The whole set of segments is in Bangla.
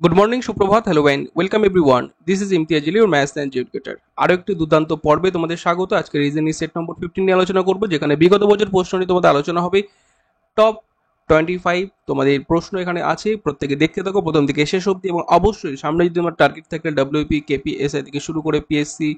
গুড মর্নিং, সুপ্রভাত, hello when, welcome everyone. This is Imtiaz Ali, your maths and educator. আরও একটি দুর্দান্ত পর্বে তোমাদের স্বাগত। আজকে রিজনিং সেট নম্বর 15 নিয়ে আলোচনা করবো, যেখানে বিগত বছর প্রশ্ন নিয়ে তোমাদের আলোচনা হবে। টপ 25 তোমাদের প্রশ্ন এখানে আছে, প্রত্যেকে দেখতে থাকো প্রথম থেকে শেষ অবধি। এবং অবশ্যই সামনে যদি তোমার টার্গেট থাকে ডব্লিউপি, কেপিএসআই থেকে শুরু করে পিএসসি,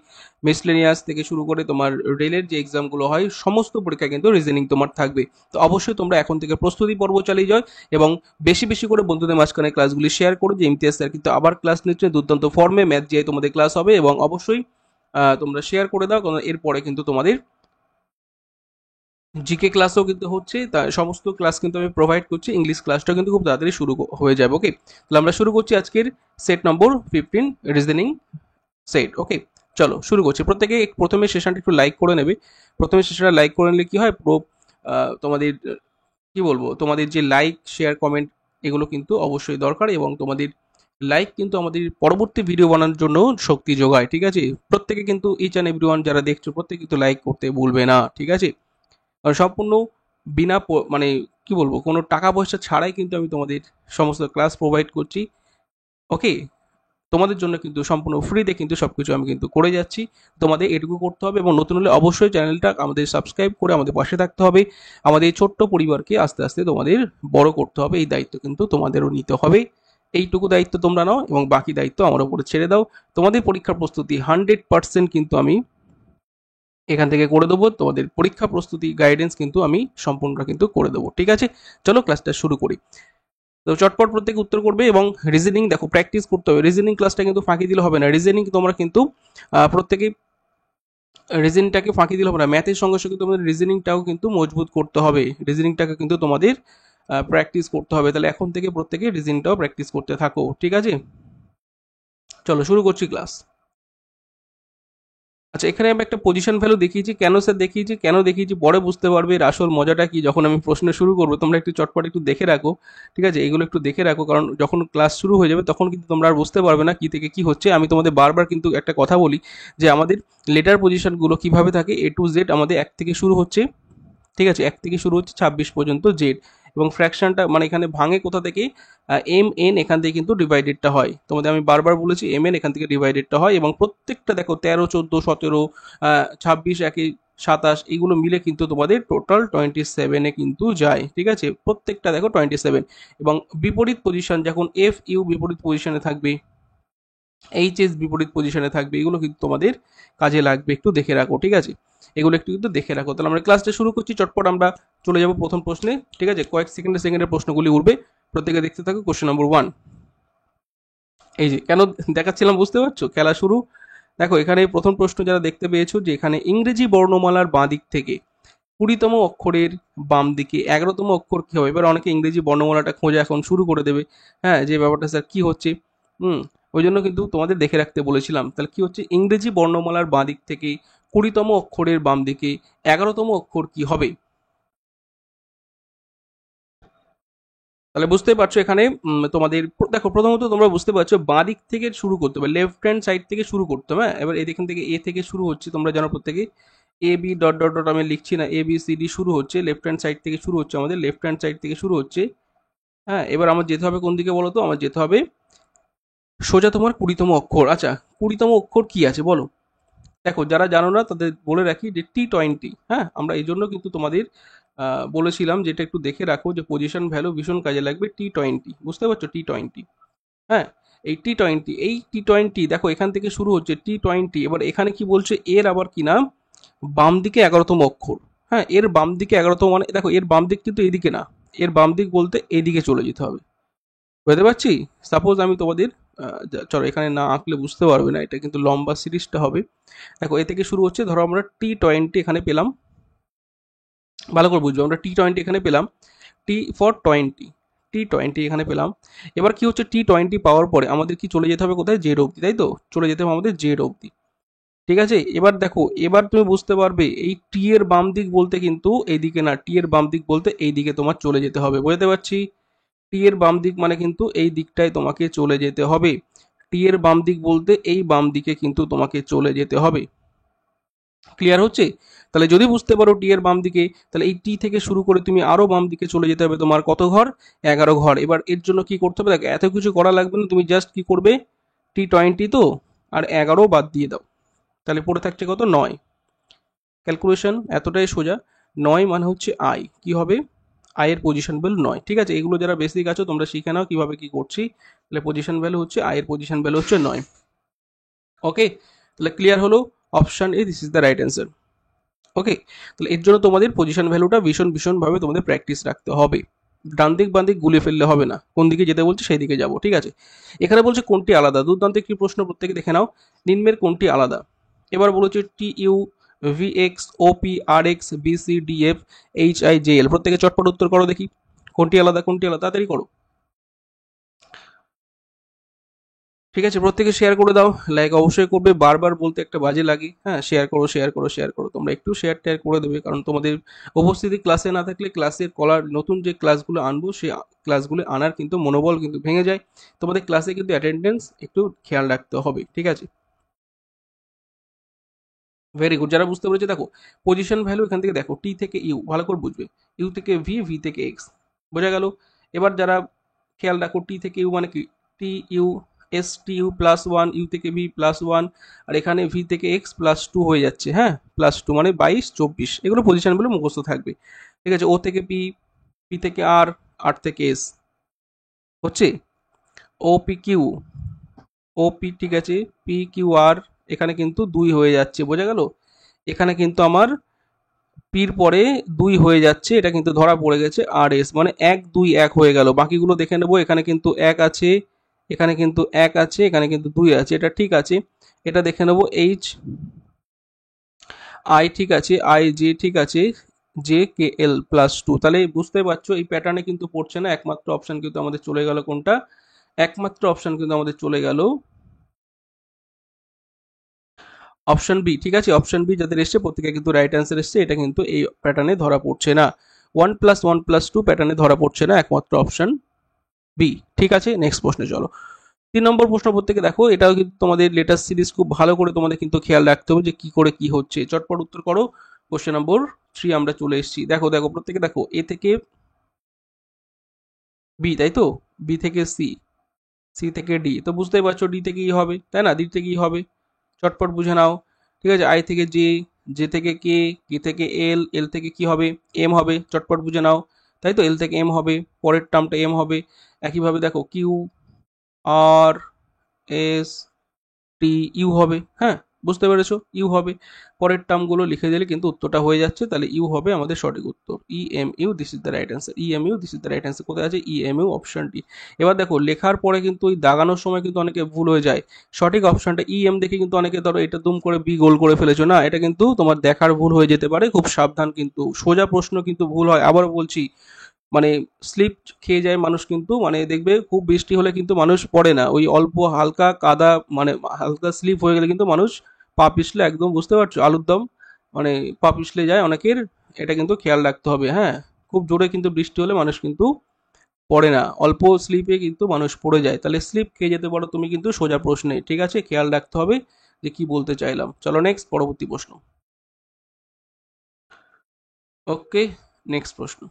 মিসলেনিয়াস থেকে শুরু করে তোমার রেলের যে এক্সামগুলো হয়, সমস্ত পরীক্ষা কিন্তু রিজনিং তোমার থাকবে। তো অবশ্যই তোমরা এখন থেকে প্রস্তুতি পর্ব চালিয়ে যাও এবং বেশি বেশি করে বন্ধুদের মাঝখানে ক্লাসগুলি শেয়ার করো, যে ইমতিয়াজ স্যার কিন্তু আবার ক্লাস নিচ্ছে দুর্দান্ত ফর্মে, ম্যাথ যে তোমাদের ক্লাস হবে। এবং অবশ্যই তোমরা শেয়ার করে দাও, কারণ এরপরে কিন্তু তোমাদের জিকে ক্লাসও কিন্তু হচ্ছে, তা সমস্ত ক্লাস কিন্তু আমি প্রোভাইড করছি। ইংলিশ ক্লাসটা কিন্তু খুব তাড়াতাড়ি শুরু হয়ে যাবে। ওকে, তাহলে আমরা শুরু করছি আজকের সেট নম্বর 15 রিজনিং সেট। ওকে, চলো শুরু করছি। প্রত্যেকে প্রথমে সেশনটা একটু লাইক করে নেবে। প্রথমে সেশনটা লাইক করে নিলে কি হয়, তোমাদের কি বলবো, তোমাদের যে লাইক, শেয়ার, কমেন্ট, এগুলো কিন্তু অবশ্যই দরকার। এবং তোমাদের লাইক কিন্তু আমাদের পরবর্তী ভিডিও বানানোর জন্য শক্তি যোগায়। ঠিক আছে, প্রত্যেকে কিন্তু ইচ অ্যান্ড এভরিওয়ান যারা দেখছো, প্রত্যেকে কিন্তু লাইক করতে ভুলবে না। ঠিক আছে, সম্পূর্ণ বিনা মানে কি বলবো, কোনো টাকা পয়সা ছাড়াই কিন্তু আমি তোমাদের সমস্ত ক্লাস প্রোভাইড করছি। ওকে, তোমাদের জন্য কিন্তু সম্পূর্ণ ফ্রিতে কিন্তু সবকিছু আমি কিন্তু করে যাচ্ছি। তোমাদের এটুকু করতে হবে, এবং নতুন হলে অবশ্যই চ্যানেলটা আমাদের সাবস্ক্রাইব করে আমাদের পাশে থাকতে হবে। আমাদের এই ছোট্ট পরিবারকে আস্তে আস্তে তোমাদের বড় করতে হবে, এই দায়িত্ব কিন্তু তোমাদেরও নিতে হবে। এইটুকু দায়িত্ব তোমরা নাও, এবং বাকি দায়িত্ব আমার উপরে ছেড়ে দাও। তোমাদের পরীক্ষার প্রস্তুতি 100% কিন্তু আমি এখান থেকে করে দেবো। তোমাদের পরীক্ষা প্রস্তুতি গাইডেন্স কিন্তু আমি সম্পূর্ণ কিন্তু করে দেবো। ঠিক আছে, চলো ক্লাসটা শুরু করি। তো চটপট প্রত্যেকে উত্তর করবে। এবং রিজনিং দেখো, প্র্যাকটিস করতে হবে। রিজনিং ক্লাসটা কিন্তু ফাঁকি দিলে হবে না। রিজনিং তোমরা কিন্তু প্রত্যেকে রিজনিংটাকে ফাঁকি দিলে হবে না। ম্যাথের সঙ্গে সঙ্গে তোমাদের রিজনিংটাও কিন্তু মজবুত করতে হবে। রিজনিংটাকে কিন্তু তোমাদের প্র্যাকটিস করতে হবে। তাহলে এখন থেকে প্রত্যেকে রিজনিংটাও প্র্যাকটিস করতে থাকো। ঠিক আছে, চলো শুরু করছি ক্লাস। আচ্ছা, এখানে আমি একটা পজিশন ভ্যালু দেখিয়েছি। কেন স্যার দেখিয়েছি, কেন দেখিয়েছি পরে বুঝতে পারবে এর আসল মজাটা কি, যখন আমি প্রশ্ন শুরু করবো। তোমরা একটু চটপট একটু দেখে রাখো। ঠিক আছে, এগুলো একটু দেখে রাখো, কারণ যখন ক্লাস শুরু হয়ে যাবে তখন কিন্তু তোমরা আর বুঝতে পারবে না কি থেকে কি হচ্ছে। আমি তোমাদের বারবার কিন্তু একটা কথা বলি, যে আমাদের লেটার পজিশনগুলো কিভাবে থাকে। A to Z আমাদের 1 থেকে শুরু হচ্ছে। ঠিক আছে, 1 থেকে শুরু হচ্ছে 26 পর্যন্ত জেড। এবং ফ্র্যাকশনটা মানে এখানে ভাঙে কোথা থেকে, এম এন এখান থেকে কিন্তু ডিভাইডেডটা হয়। তোমাদের আমি বারবার বলেছি এম এন এখান থেকে ডিভাইডেডটা হয়। এবং প্রত্যেকটা দেখো 13, 14, 17, 26, 1, 27 এইগুলো মিলে কিন্তু তোমাদের টোটাল 27-এ কিন্তু যায়। ঠিক আছে, প্রত্যেকটা দেখো 27। এবং বিপরীত পজিশন, যখন এফ ইউ বিপরীত পজিশনে থাকবে, এইচএস বিপরীত পজিশনে থাকবে, এগুলো কিন্তু তোমাদের কাজে লাগবে। একটু দেখে রাখো। ঠিক আছে, এগুলো একটু কিন্তু দেখে রাখো। তাহলে আমরা ক্লাসটা শুরু করছি। চটপট আমরা চলে যাব প্রথম প্রশ্নে। ঠিক আছে, কয়েক সেকেন্ডের প্রশ্নগুলি উঠবে, প্রত্যেকে দেখতে থাকো। কোশ্চেন নম্বর 1, এই যে কেন দেখাচ্ছিলাম বুঝতে পারছো, খেলা শুরু। দেখো, এখানে প্রথম প্রশ্ন যারা দেখতে পেয়েছো, যে এখানে ইংরেজি বর্ণমালার বাঁ দিক থেকে 20তম অক্ষরের বাম দিকে 11তম অক্ষর কি হবে। এবার অনেকে ইংরেজি বর্ণমালাটা খোঁজা এখন শুরু করে দেবে। হ্যাঁ, যে ব্যাপারটা স্যার কি হচ্ছে। ওই জন্য কিন্তু তোমাদের দেখে রাখতে বলেছিলাম। তাহলে কি হচ্ছে, ইংরেজি বর্ণমালার বাঁ দিক থেকে 20তম অক্ষরের বাম দিকে 11তম অক্ষর কি হবে। তাহলে বুঝতে পারছো এখানে তোমাদের দেখো, প্রথমত তোমরা বুঝতে পারছো বাঁ দিক থেকে শুরু করতে হবে, লেফট হ্যান্ড সাইড থেকে শুরু করতে হবে। হ্যাঁ, এবার এখান থেকে এ থেকে শুরু হচ্ছে, তোমরা জানো প্রত্যেকে। A B dot dot dot আমি লিখছি না, এ বি সি ডি শুরু হচ্ছে, লেফট হ্যান্ড সাইড থেকে শুরু হচ্ছে, আমাদের লেফট হ্যান্ড সাইড থেকে শুরু হচ্ছে। হ্যাঁ, এবার আমার যেতে হবে কোন দিকে বলো তো, আমার যেতে হবে সোজা তোমার 20তম অক্ষর। আচ্ছা, 20তম অক্ষর কি আছে বলো। দেখো, যারা জানো না তাদের বলে রাখি যে T20। হ্যাঁ, আমরা এই জন্য কিন্তু তোমাদের বলেছিলাম যে এটা একটু দেখে রাখো, যে পজিশন ভ্যালু ভীষণ কাজে লাগবে। T20 বুঝতে পারছো, T20। হ্যাঁ, এই টি টোয়েন্টি দেখো, এখান থেকে শুরু হচ্ছে T20। এবার এখানে কি বলছে, এর আবার কি নাম, বাম দিকে 11তম অক্ষর। হ্যাঁ, এর বাম দিকে 11তম মানে দেখো, এর বাম দিক কিন্তু এইদিকে না, এর বাম দিক বলতে এইদিকে চলে যেতে হবে। বুঝতে পারছি। সাপোজ আমি তোমাদের চলো এখানে না আঁকলে বুঝতে পারবে না, এটা কিন্তু লম্বা সিরিজটা হবে। দেখো, এ থেকে শুরু হচ্ছে, ধরো আমরা T20 এখানে পেলাম। ভালো করে বুঝবো, আমরা T20 এখানে পেলাম, টি ফর টোয়েন্টি, T20 এখানে পেলাম। এবার কি হচ্ছে, T20 পাওয়ার পরে আমাদের কি চলে যেতে হবে কোথায়, জেড অবধি, তাই তো। চলে যেতে হবে আমাদের জেড অবধি। ঠিক আছে, এবার দেখো, এবার তুমি বুঝতে পারবে এই টি এর বাম দিক বলতে কিন্তু এইদিকে না, টি এর বাম দিক বলতে এইদিকে তোমার চলে যেতে হবে। বুঝতে পারছি, টি এর বাম দিক মানে কিন্তু এই দিকটায় তোমাকে চলে যেতে হবে। টি এর বাম দিক বলতে এই বাম দিকে কিন্তু তোমাকে চলে যেতে হবে। ক্লিয়ার হচ্ছে? তাহলে যদি বুঝতে পারো টি এর বাম দিকে, তাহলে এই টি থেকে শুরু করে তুমি আরো বাম দিকে চলে যেতে হবে তোমার কত ঘর? 11 ঘর। এবার এর জন্য কি করতে হবে? দেখো এত কিছু করা লাগবে না, তুমি জাস্ট কি করবে, T20 তো আর 11 বাদ দিয়ে দাও, তাহলে পড়ে থাকছে কত? 9। ক্যালকুলেশন এতটাই সোজা। 9 মানে হচ্ছে আই, কি হবে? আই এর পজিশন ভ্যালু 9। ঠিক আছে, এগুলো যারা বেসিক আছো তোমরা শিখে নাও কিভাবে কি করছি। তাহলে পজিশন ভ্যালু হচ্ছে আই এর পজিশন ভ্যালু হচ্ছে 9। ওকে, তাহলে ক্লিয়ার হলো? Option A this is the right answer. Okay, তাহলে এর জন্য তোমাদের পজিশন ভ্যালুটা ভীষণভাবে তোমাদের প্র্যাকটিস রাখতে হবে। ডান দিক বাম দিক গুলিয়ে ফেললে হবে না, কোন দিকে যেতে বলছে সেই দিকে যাবো। ঠিক আছে, এখানে বলছে কোনটি আলাদা। দুর্দান্ত একটি প্রশ্ন, প্রত্যেকে দেখে নাও। নিম্নের কোনটি আলাদা? এবার বলেছে T U, V X, O P, R X, B C, D F, H I, J L. প্রত্যেকে চটপট উত্তর করো দেখি, কোনটি আলাদা, কোনটি আলাদা, তাড়াতাড়ি করো। ঠিক আছে, প্রত্যেকে শেয়ার করে দাও, লাইক অবশ্যই করবে, বারবার বলতে একটা বাজে লাগে। হ্যাঁ, শেয়ার করো, শেয়ার করো, শেয়ার করো, তোমরা একটু শেয়ার টেয়ার করে দেবে, কারণ তোমাদের উপস্থিতি ক্লাসে না থাকলে ক্লাসের কলার নতুন যে ক্লাসগুলো আনবো সেই ক্লাসগুলো আনার কিন্তু মনোবল কিন্তু ভেঙে যায়। তোমাদের ক্লাসে কিন্তু অ্যাটেন্ডেন্স একটু খেয়াল রাখতে হবে। ঠিক আছে, ভেরি গুড। যারা বুঝতে পেরেছে দেখো, পজিশন ভ্যালু এখান থেকে দেখো, টি থেকে ইউ ভালো করে বুঝবে, ইউ থেকে ভি, ভি থেকে এক্স, বোঝা গেল? এবার যারা খেয়াল রাখো, টি থেকে ইউ মানে কি, T U, S T U plus one, U থেকে ভি প্লাস ওয়ান, আর এখানে ভি থেকে এক্স প্লাস টু হয়ে যাচ্ছে। হ্যাঁ, প্লাস টু মানে 22, 24, এগুলো পজিশন ভ্যালু মুখস্থ থাকবে। ঠিক আছে, ও থেকে পি, পি থেকে আর, আর থেকে এস হচ্ছে, O P Q, O P, ঠিক আছে, পি কিউ আর, এখানে কিন্তু 2 হয়ে যাচ্ছে, বোঝা গেল? এখানে কিন্তু আমার পির পরে 2 হয়ে যাচ্ছে, এটা কিন্তু ধরা পড়ে গেছে। আর এস মানে 1 2 1 হয়ে গেল। বাকিগুলো দেখে নেবো, এখানে কিন্তু 1 আছে, এখানে কিন্তু 1 আছে, এখানে কিন্তু 2 আছে, এটা ঠিক আছে। এটা দেখে নেবো, এইচ আই ঠিক আছে, আই জে ঠিক আছে, জে কে এল প্লাস টু। তাহলে বুঝতে পারছো এই প্যাটার্নে কিন্তু পড়ছে না। একমাত্র অপশন কিন্তু আমাদের চলে গেল কোনটা? একমাত্র অপশন কিন্তু আমাদের চলে গেল অপশন বি। ঠিক আছে, অপশন বি যাদের এসছে প্রত্যেকে কিন্তু রাইট অ্যান্সার এসছে। এটা কিন্তু এই প্যাটার্নে ধরা পড়ছে না, 1+1+2 প্যাটার্নে ধরা পড়ছে না, একমাত্র অপশন বি। ঠিক আছে, নেক্সট প্রশ্নে চলো। 3 নম্বর প্রশ্ন প্রত্যেকে দেখো, এটাও কিন্তু তোমাদের লেটার সিরিজ খুব ভালো করে তোমাদের কিন্তু খেয়াল রাখতে হবে যে কি করে কি হচ্ছে। চটপট উত্তর করো। কোশ্চেন নম্বর 3 আমরা চলে এসেছি। দেখো দেখো প্রত্যেকে দেখো, এ থেকে বি, তাই তো? বি থেকে সি, সি থেকে ডি, তো বুঝতেই পারছো ডি থেকে ই হবে, তাই না? ডি থেকে ই হবে, চটপট বুঝে নাও। ঠিক আছে, আই থেকে জে, জে থেকে কে, কে থেকে এল, এল থেকে কি হবে? এম হবে, চটপট বুঝে নাও। তাই তো, এল থেকে এম হবে, পরের টার্মটা এম হবে। একইভাবে দেখো, Q R S T you হবে। হ্যাঁ, বুঝতে পেরেছো, ইউ হবে। পরের টার্মগুলো লিখে দিলে কিন্তু উত্তরটা হয়ে যাচ্ছে। তাহলে ইউ হবে আমাদের সঠিক উত্তর, E M U, this is the right answer. E M U, this is the right answer. কোথায় আছে? ই এম ইউ, অপশনটি। এবার দেখো, লেখার পরে কিন্তু ওই দাগানোর সময় কিন্তু অনেকে ভুল হয়ে যায়। সঠিক অপশনটা ই এম দেখে কিন্তু অনেকে ধরো এটা দুম করে বি গোল করে ফেলেছো, না, এটা কিন্তু তোমার দেখার ভুল হয়ে যেতে পারে, খুব সাবধান। কিন্তু সোজা প্রশ্ন কিন্তু ভুল হয়, আবারও বলছি। মানে স্লিপ খেয়ে যায় মানুষ, কিন্তু মানে দেখবে খুব বৃষ্টি হলে কিন্তু মানুষ পড়ে না, ওই অল্প হালকা কাদা, মানে হালকা স্লিপ হয়ে গেলে কিন্তু মানুষ পা পিছলে, একদম বুঝতে পারছো, আলুর দম মানে পা পিছলে যায় অনেকের। এটা কিন্তু খেয়াল রাখতে হবে। হ্যাঁ, খুব জোরে কিন্তু বৃষ্টি হলে মানুষ কিন্তু পড়ে না, অল্প স্লিপে কিন্তু মানুষ পড়ে যায়। তাহলে স্লিপ খেয়ে যেতে পারো তুমি কিন্তু সোজা প্রশ্নে। ঠিক আছে, খেয়াল রাখতে হবে যে কি বলতে চাইলাম। চলো নেক্সট, পরবর্তী প্রশ্ন। ওকে, নেক্সট প্রশ্ন।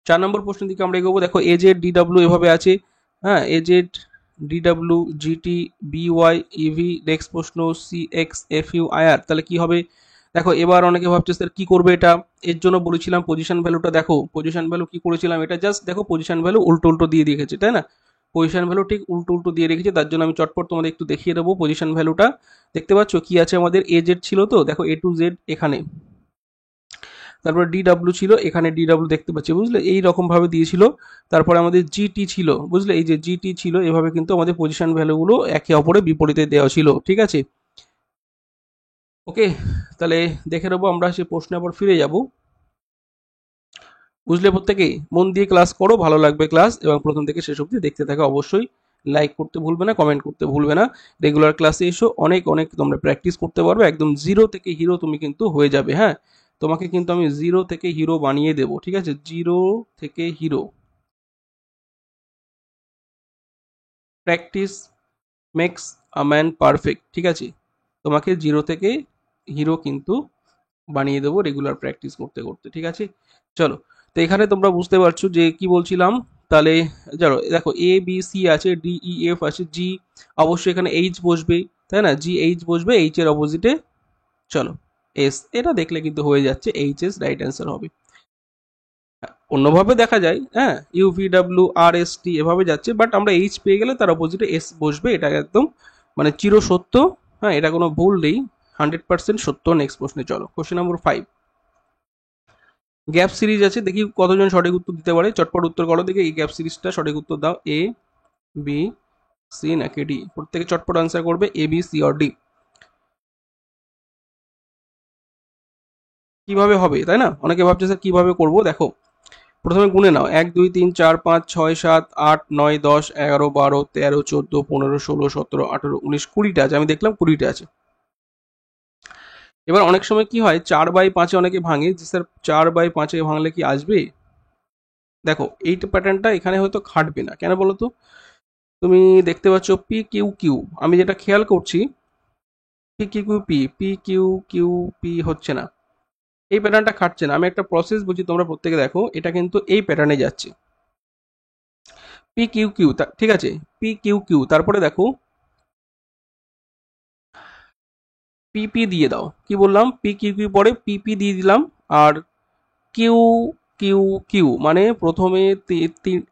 4 নম্বর প্রশ্নের দিকে আমরা এগোবো। দেখো, এজেড ডিডাব্লিউ এভাবে আছে। হ্যাঁ, AZ DW GT BY EV. Next প্রশ্ন, C X F U I R, তাহলে কি হবে? দেখো, এবার অনেকে ভাবছে স্যার কি করবে এটা। এর জন্য বলেছিলাম পজিশন ভ্যালুটা দেখো, পজিশন ভ্যালু কি করেছিলাম, এটা জাস্ট দেখো পজিশন ভ্যালু উল্টো উল্টো দিয়ে রেখেছে, তাই না? পজিশন ভ্যালু ঠিক উল্টো উল্টো দিয়ে রেখেছে, তার জন্য আমি চটপট তোমাদের একটু দেখিয়ে দেবো পজিশন ভ্যালুটা। দেখতে পাচ্ছ কি আছে আমাদের? এজেড ছিল তো, দেখো এ টু জেড এখানে, তারপরে DW ছিল এখানে, DW দেখতে পাচ্ছি, বুঝলে, এই রকম ভাবে দিয়েছিল। তারপরে আমাদের GT ছিল, বুঝলে, এই যে GT ছিল, এভাবে কিন্তু আমাদের পজিশন ভ্যালুগুলো একে অপরের বিপরীতে দেওয়া ছিল। ঠিক আছে, ওকে, তাহলে দেখে নেবো আমরা, সে প্রশ্নে আবার ফিরে যাব। বুঝলে, প্রত্যেকে মন দিয়ে ক্লাস করো, ভালো লাগবে ক্লাস, এবং প্রথম থেকে শেষ অবধি দেখতে থাকো অবশ্যই। লাইক করতে ভুলবে না, কমেন্ট করতে ভুলবে না। রেগুলার ক্লাসে এসো, অনেক অনেক তোমরা প্র্যাকটিস করতে পারবে, একদম জিরো থেকে হিরো তুমি কিন্তু হয়ে যাবে। হ্যাঁ, তোমাকে কিন্তু আমি জিরো থেকে হিরো বানিয়ে দেবো। ঠিক আছে, জিরো থেকে hero. Practice makes a man perfect. ঠিক আছে, তোমাকে জিরো থেকে হিরো কিন্তু বানিয়ে দেবো রেগুলার প্র্যাকটিস করতে করতে, ঠিক আছে। চলো, তো এখানে তোমরা বুঝতে পারছো যে কি বলছিলাম। তাহলে চলো দেখো, এ বি সি আছে, ডি ই এফ আছে, জি অবশ্যই এখানে এইচ বসবে, তাই না, জি এইচ বসবে, এইচ এর অপোজিটে চলো এস, এটা দেখলে কিন্তু হয়ে যাচ্ছে, এইচ এস রাইট অ্যান্সার হবে। অন্যভাবে দেখা যায়, হ্যাঁ, ইউভিডাব্লিউ আর এস টি এভাবে যাচ্ছে, বাট আমরা এইচ পেয়ে গেলে তার অপোজিটে এস বসবে, এটা একদম মানে চির সত্য। হ্যাঁ, এটা কোনো ভুল নেই, 100% সত্য। নেক্সট প্রশ্নে চলো, কোশ্চেন নম্বর 5। গ্যাপ সিরিজ আছে, দেখি কতজন সঠিক উত্তর দিতে পারে, চটপট উত্তর করো দেখে, এই গ্যাপ সিরিজটা সঠিক উত্তর দাও, এ বি সি নাকি ডি, প্রত্যেকে চটপট আনসার করবে, এ বি সি আর ডি। কিভাবে হবে, তাই না, অনেকে ভাবছে স্যার কিভাবে করবো। দেখো, প্রথমে গুনে নাও, 1 2 3 4 5 6 7 8 9 10 11 12 13 14 15 16 17 18 19 20টা আছে, আমি দেখলাম 20টা আছে। এবার অনেক সময় কি হয়, 4/5 অনেকে ভাঙে, যে স্যার 4/5 ভাঙলে কি আসবে। দেখো, এই প্যাটার্নটা এখানে হয়তো খাটবে না, কেন বলো তো। তুমি দেখতে পাচ্ছ পি কিউ কিউ, আমি যেটা খেয়াল করছি, P Q Q P, P Q Q P হচ্ছে না, এই প্যাটার্নটা খাটছে না। আমি একটা প্রসেস বলছি, তোমরা প্রত্যেকে দেখো, এটা কিন্তু এই প্যাটার্নে যাচ্ছে, পি কিউ কিউ, ঠিক আছে, পি কিউ কিউ, তারপরে দেখো পিপি দিয়ে দাও, কি বললাম, পি কিউ কিউ পরে পিপি দিয়ে দিলাম, আর কিউ কিউ কিউ মানে প্রথমে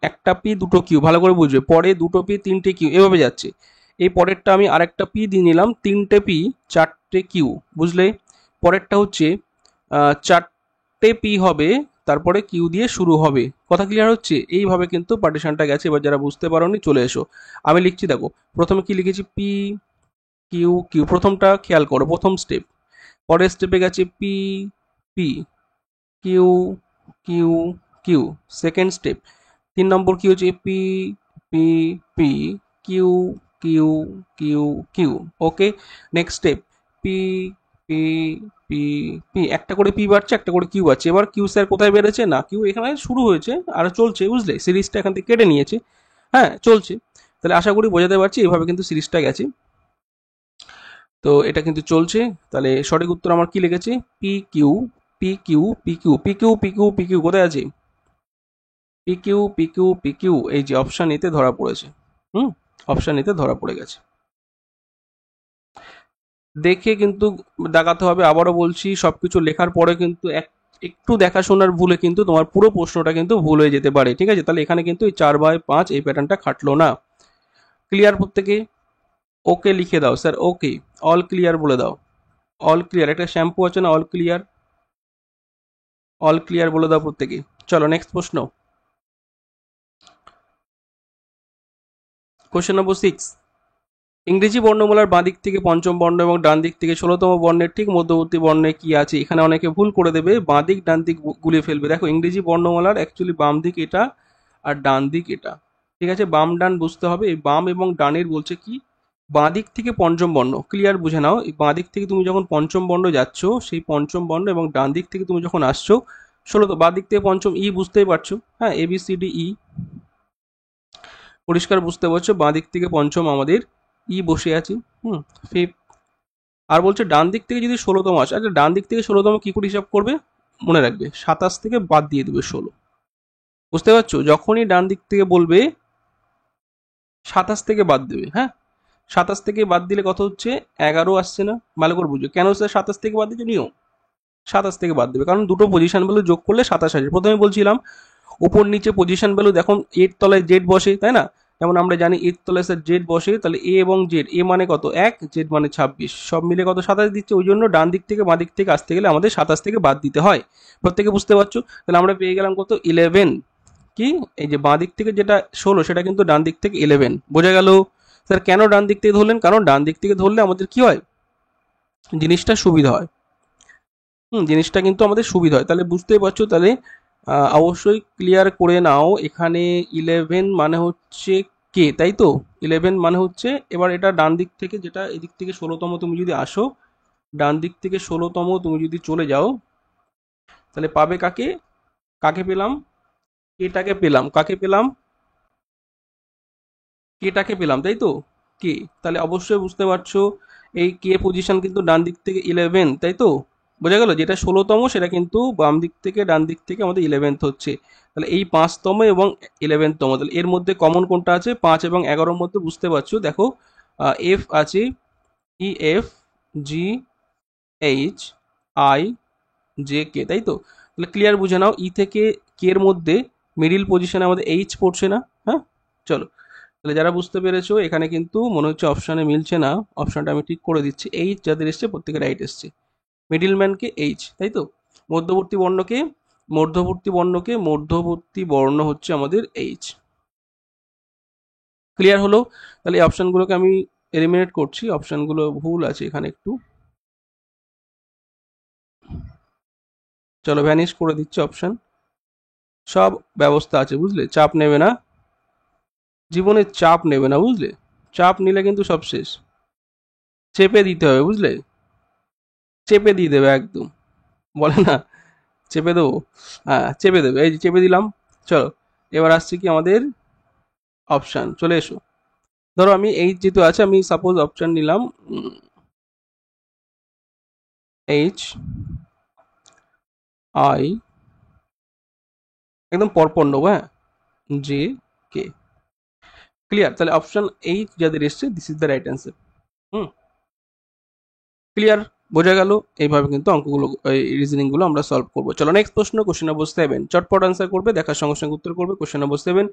একটা পি দুটো কিউ, ভালো করে বুঝবে, পরে দুটো পি তিনটে কিউ, এভাবে যাচ্ছে। এই পরেরটা আমি আরেকটা পি দিয়ে নিলাম, তিনটে পি চারটে কিউ, বুঝলে। পরেরটা হচ্ছে চারটে পি হবে, তারপরে কিউ দিয়ে শুরু হবে, কথা ক্লিয়ার হচ্ছে। এইভাবে কিন্তু পার্টিশনটা গেছে। এবার যারা বুঝতে পারোনি চলে এসো, আমি লিখছি দেখো, প্রথমে কি লিখেছি, পি কিউ কিউ, প্রথমটা খেয়াল করো, প্রথম স্টেপ। পরের স্টেপে গেছে P P Q Q Q, second step. 3 নম্বর কি হচ্ছে, P P P Q Q Q Q, okay. Next step, P P P P, একটা করে পি বাড়ছে, একটা করে কিউ বাড়ছে। এবার কিউ স্যার কোথায় বেড়েছে, না কিউ এখানে শুরু হয়েছে আর চলছে, বুঝলে, সিরিজটা এখান থেকে কেটে নিয়েছে, হ্যাঁ চলছে। তাহলে আশা করি বোঝাতে পারছি, এইভাবে কিন্তু সিরিজটা গেছে। তো এটা কিন্তু চলছে। তাহলে সঠিক উত্তর আমার কি লিখেছে, P Q P Q P Q P Q P Q P Q, কোথায় আছে, P Q P Q P Q, এই যে অপশন এতে ধরা পড়েছে। হুম, অপশন এতে ধরা পড়ে গেছে। দেখে কিন্তু দেখাতে হবে, আবারও বলছি, সবকিছু লেখার পরে কিন্তু একটু দেখাশোনার ভুলে কিন্তু তোমার পুরো প্রশ্নটা কিন্তু ভুল হয়ে যেতে পারে, ঠিক আছে। তাহলে এখানে কিন্তু এই 4/5 এই প্যাটার্নটা খাটলো না। ক্লিয়ার প্রত্যেকে, ওকে লিখে দাও স্যার, ওকে, অল ক্লিয়ার বলে দাও, অল ক্লিয়ার, একটা শ্যাম্পু আছে না, অল ক্লিয়ার, অল ক্লিয়ার বলে দাও প্রত্যেকে। চলো নেক্সট প্রশ্ন, কোশ্চেন নম্বর 6। ইংরেজি বর্ণমালার বাঁ দিক থেকে পঞ্চম বর্ণ এবং ডান দিক থেকে 16তম বর্ণের ঠিক মধ্যবর্তী বর্ণে কি আছে। এখানে অনেকে ভুল করে দেবে, বাঁ দিক ডান দিক গুলিয়ে ফেলবে। দেখো, ইংরেজি বর্ণমালার অ্যাকচুয়ালি বাম দিক এটা আর ডান দিক এটা, ঠিক আছে, বাম ডান বুঝতে হবে। এই বাম এবং ডানের বলছে কি, বাঁ দিক থেকে পঞ্চম বর্ণ, ক্লিয়ার বুঝে নাও, এই বাঁ দিক থেকে তুমি যখন পঞ্চম বর্ণ যাচ্ছ, সেই পঞ্চম বর্ণ, এবং ডান দিক থেকে তুমি যখন আসছো 16, বাঁ দিক থেকে পঞ্চম, ই বুঝতেই পারছো, হ্যাঁ, এ বি সি ডি ই, পরিষ্কার বুঝতে পারছো, বাঁ দিক থেকে পঞ্চম আমাদের ই বসে আছে। হুম, ফিফথ। আর বলছে ডান দিক থেকে যদি 16তম আসে, আচ্ছা ডান দিক থেকে 16তম কি করে হিসাব করবে, মনে রাখবে 27 থেকে বাদ দিয়ে দেবে 16, বুঝতে পারছো, যখনই ডান দিক থেকে বলবে 27 থেকে বাদ দেবে, হ্যাঁ। 27 থেকে বাদ দিলে কত হচ্ছে, 11 আসছে না, ভালো করে বুঝো, কেন স্যার 27 থেকে বাদ দিচ্ছে, নিয়ম, 27 থেকে বাদ দেবে, কারণ দুটো পজিশন ভ্যালু যোগ করলে 27 আসে। প্রথমে বলছিলাম উপর নিচে পজিশন ভ্যালু, দেখুন এর তলায় জেড বসে, তাই না, যেমন আমরা জানি এর তলায় স্যার জেড বসে, তাহলে এ এবং জেড, এ মানে কত 1, জেড মানে 26, সব মিলে কত 27 দিচ্ছে। ওই জন্য ডান দিক থেকে বাঁ দিক থেকে আসতে গেলে আমাদের 27 থেকে বাদ দিতে হয়, প্রত্যেকে বুঝতে পারছো। তাহলে আমরা পেয়ে গেলাম কত, 11, কি, এই যে বাঁ দিক থেকে যেটা 16, সেটা কিন্তু ডান দিক থেকে 11, বোঝা গেল। স্যার কেন ডান দিক থেকে ধরলেন, কারণ ডান দিক থেকে ধরলে আমাদের কি হয়, জিনিসটা সুবিধা হয়। জিনিসটা কিন্তু আমাদের সুবিধা হয়, তাহলে বুঝতেই পারছো। তাহলে অবশ্যই ক্লিয়ার করে নাও, এখানে 11 মানে হচ্ছে কে, তাই তো, 11 মানে হচ্ছে, এবার এটা ডান দিক থেকে, যেটা এদিক থেকে 16তম তুমি যদি আসো, ডান দিক থেকে 16তম তুমি যদি চলে যাও, তাহলে পাবে কাকে, কাকে পেলাম, কেটাকে পেলাম, কাকে পেলাম, কেটাকে পেলাম, তাই তো, কে। তাহলে অবশ্যই বুঝতে পারছো, এই কে পজিশন কিন্তু ডান দিক থেকে 11, তাই তো? বোঝা গেল? যেটা 16তম সেটা কিন্তু বাম দিক থেকে ডান দিক থেকে আমাদের 11th হচ্ছে। তাহলে এই 5তম এবং 11তম, তাহলে এর মধ্যে কমন কোনটা আছে? 5 এবং 11-র মধ্যে বুঝতে পারছো, দেখো এফ আছে, ই F G H I J K, তাই তো? তাহলে ক্লিয়ার বুঝে নাও, ই থেকে কে এর মধ্যে মিডিল পজিশনে আমাদের এইচ পড়ছে না। হ্যাঁ, চলো, তাহলে যারা বুঝতে পেরেছো এখানে কিন্তু মনে হচ্ছে অপশানে মিলছে না, অপশানটা আমি ঠিক করে দিচ্ছি। এইচ যাদের এসছে প্রত্যেকে রাইট এসছে, মিডিল ম্যানকে এইচ, তাই তো? মধ্যবর্তী বর্ণকে মধ্যবর্তী বর্ণ হচ্ছে আমাদের এইচ। ক্লিয়ার হলো? তাহলে এই অপশানগুলোকে আমি এলিমিনেট করছি, অপশানগুলো ভুল আছে এখানে একটু, চলো ভ্যানিশ করে দিচ্ছি অপশান। সব ব্যবস্থা আছে, বুঝলে? চাপ নেবে না, জীবনে চাপ নেবে না, বুঝলে? চাপ নিলে কিন্তু সব শেষ। চেপে দিতে হবে, বুঝলে? চেপে দিয়ে দেবে একদম, বলে না চেপে দেবো, হ্যাঁ চেপে দেবে, এই যে চেপে দিলাম। চলো, এবার আসছে কি আমাদের অপশান, চলে এসো। ধরো আমি এইচ যেহেতু আছে, আমি সাপোজ অপশান নিলাম এইচ আই, একদম পরপর নেবো, হ্যাঁ, জে কে। ক্লিয়ার? তাহলে অপশান এইচ যাদের এসছে, this is the right answer. Hmm, clear? বোঝা গেল? এইভাবে কিন্তু অঙ্কগুলো, এই রিজনিংগুলো আমরা সলভ করবো। চলো নেক্সট প্রশ্ন, কোশ্চেন নম্বর 7, চটপট আনসার করবে, দেখার সঙ্গে সঙ্গে উত্তর করবে। কোশ্চেন নম্বর 7,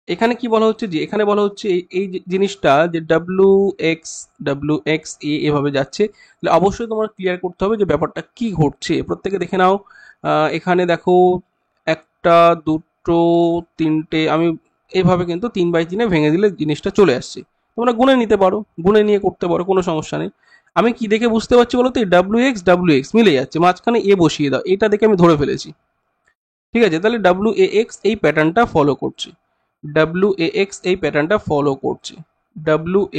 এখানে কি বলা হচ্ছে, যে এখানে বলা হচ্ছে এই জিনিসটা যে ডাব্লিউ এক্স এ এভাবে যাচ্ছে, তাহলে অবশ্যই তোমার ক্লিয়ার করতে হবে যে ব্যাপারটা কি ঘটছে। প্রত্যেকে দেখে নাও, এখানে দেখো একটা, দুটো, তিনটে, আমি এইভাবে কিন্তু 3/3 ভেঙে দিলে জিনিসটা চলে আসছে। তোমরা গুনে নিতে পারো, গুনে নিয়ে করতে পারো, কোনো সমস্যা নেই। আমি কি দেখে বুঝতে পারছি বলো তো? ডাব্লিউ এক্স মিলে যাচ্ছে, মাঝখানে এ বসিয়ে দাও, এটা দেখে আমি ধরে ফেলেছি। ঠিক আছে, তাহলে ডাব্লিউ এক্স এই প্যাটার্নটা ফলো করছে, ডাব্লিউ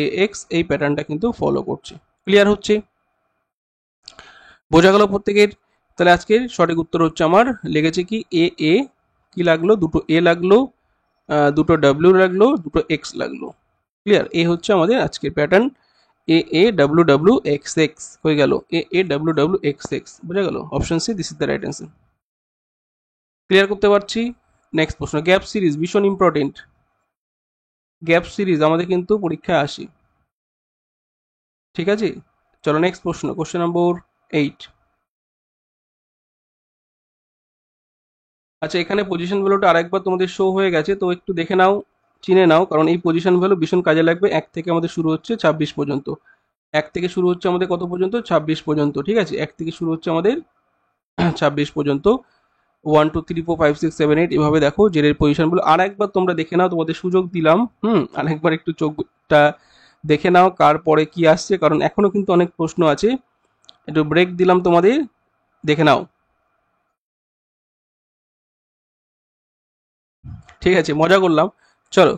এ এক্স কিন্তু ফলো করছে। ক্লিয়ার হচ্ছে? বোঝা গেল প্রত্যেকের? তাহলে আজকের সঠিক উত্তর হচ্ছে আমার লেগেছে কি এ, কি লাগলো? দুটো এ লাগলো, দুটো ডাব্লিউ লাগলো, দুটো এক্স লাগলো। ক্লিয়ার? এ হচ্ছে আমাদের আজকের pattern, A W W X হয়ে গেল, এ ডাব্লিউ ডাব্লিউ এক্স। বোঝা গেল? Option C, this is the right answer. Clear করতে পারছি? নেক্সট প্রশ্ন, গ্যাপ সিরিজ ভীষণ ইম্পর্টেন্ট। গ্যাপ সিরিজ আমাদের কিন্তু পরীক্ষায় আসে, ঠিক আছে? চলো নেক্সট প্রশ্ন, কোশ্চেন নম্বর 8। আচ্ছা, এখানে পজিশন ভ্যালুটা আরেকবার তোমাদের শো হয়ে গেছে, তো একটু দেখে নাও, চিনে নাও, কারণ এই পজিশন ভ্যালু ভীষণ কাজে লাগবে। 1 থেকে আমাদের শুরু হচ্ছে 26 পর্যন্ত, 1 থেকে শুরু হচ্ছে আমাদের কত পর্যন্ত? 26 পর্যন্ত, ঠিক আছে? 1 থেকে শুরু হচ্ছে আমাদের 26 পর্যন্ত। 1 2 3 4 5 6 7 8 এভাবে দেখো জেরের পজিশনগুলো আর একবার তোমরা দেখে নাও, তোমাদের সুযোগ দিলাম। আরেকবার একটু চোখটা দেখে নাও কার পরে কি আসছে, কারণ এখনো কিন্তু অনেক প্রশ্ন আছে। একটু ব্রেক দিলাম তোমাদের, দেখে নাও। ঠিক আছে, মজা করলাম। চলো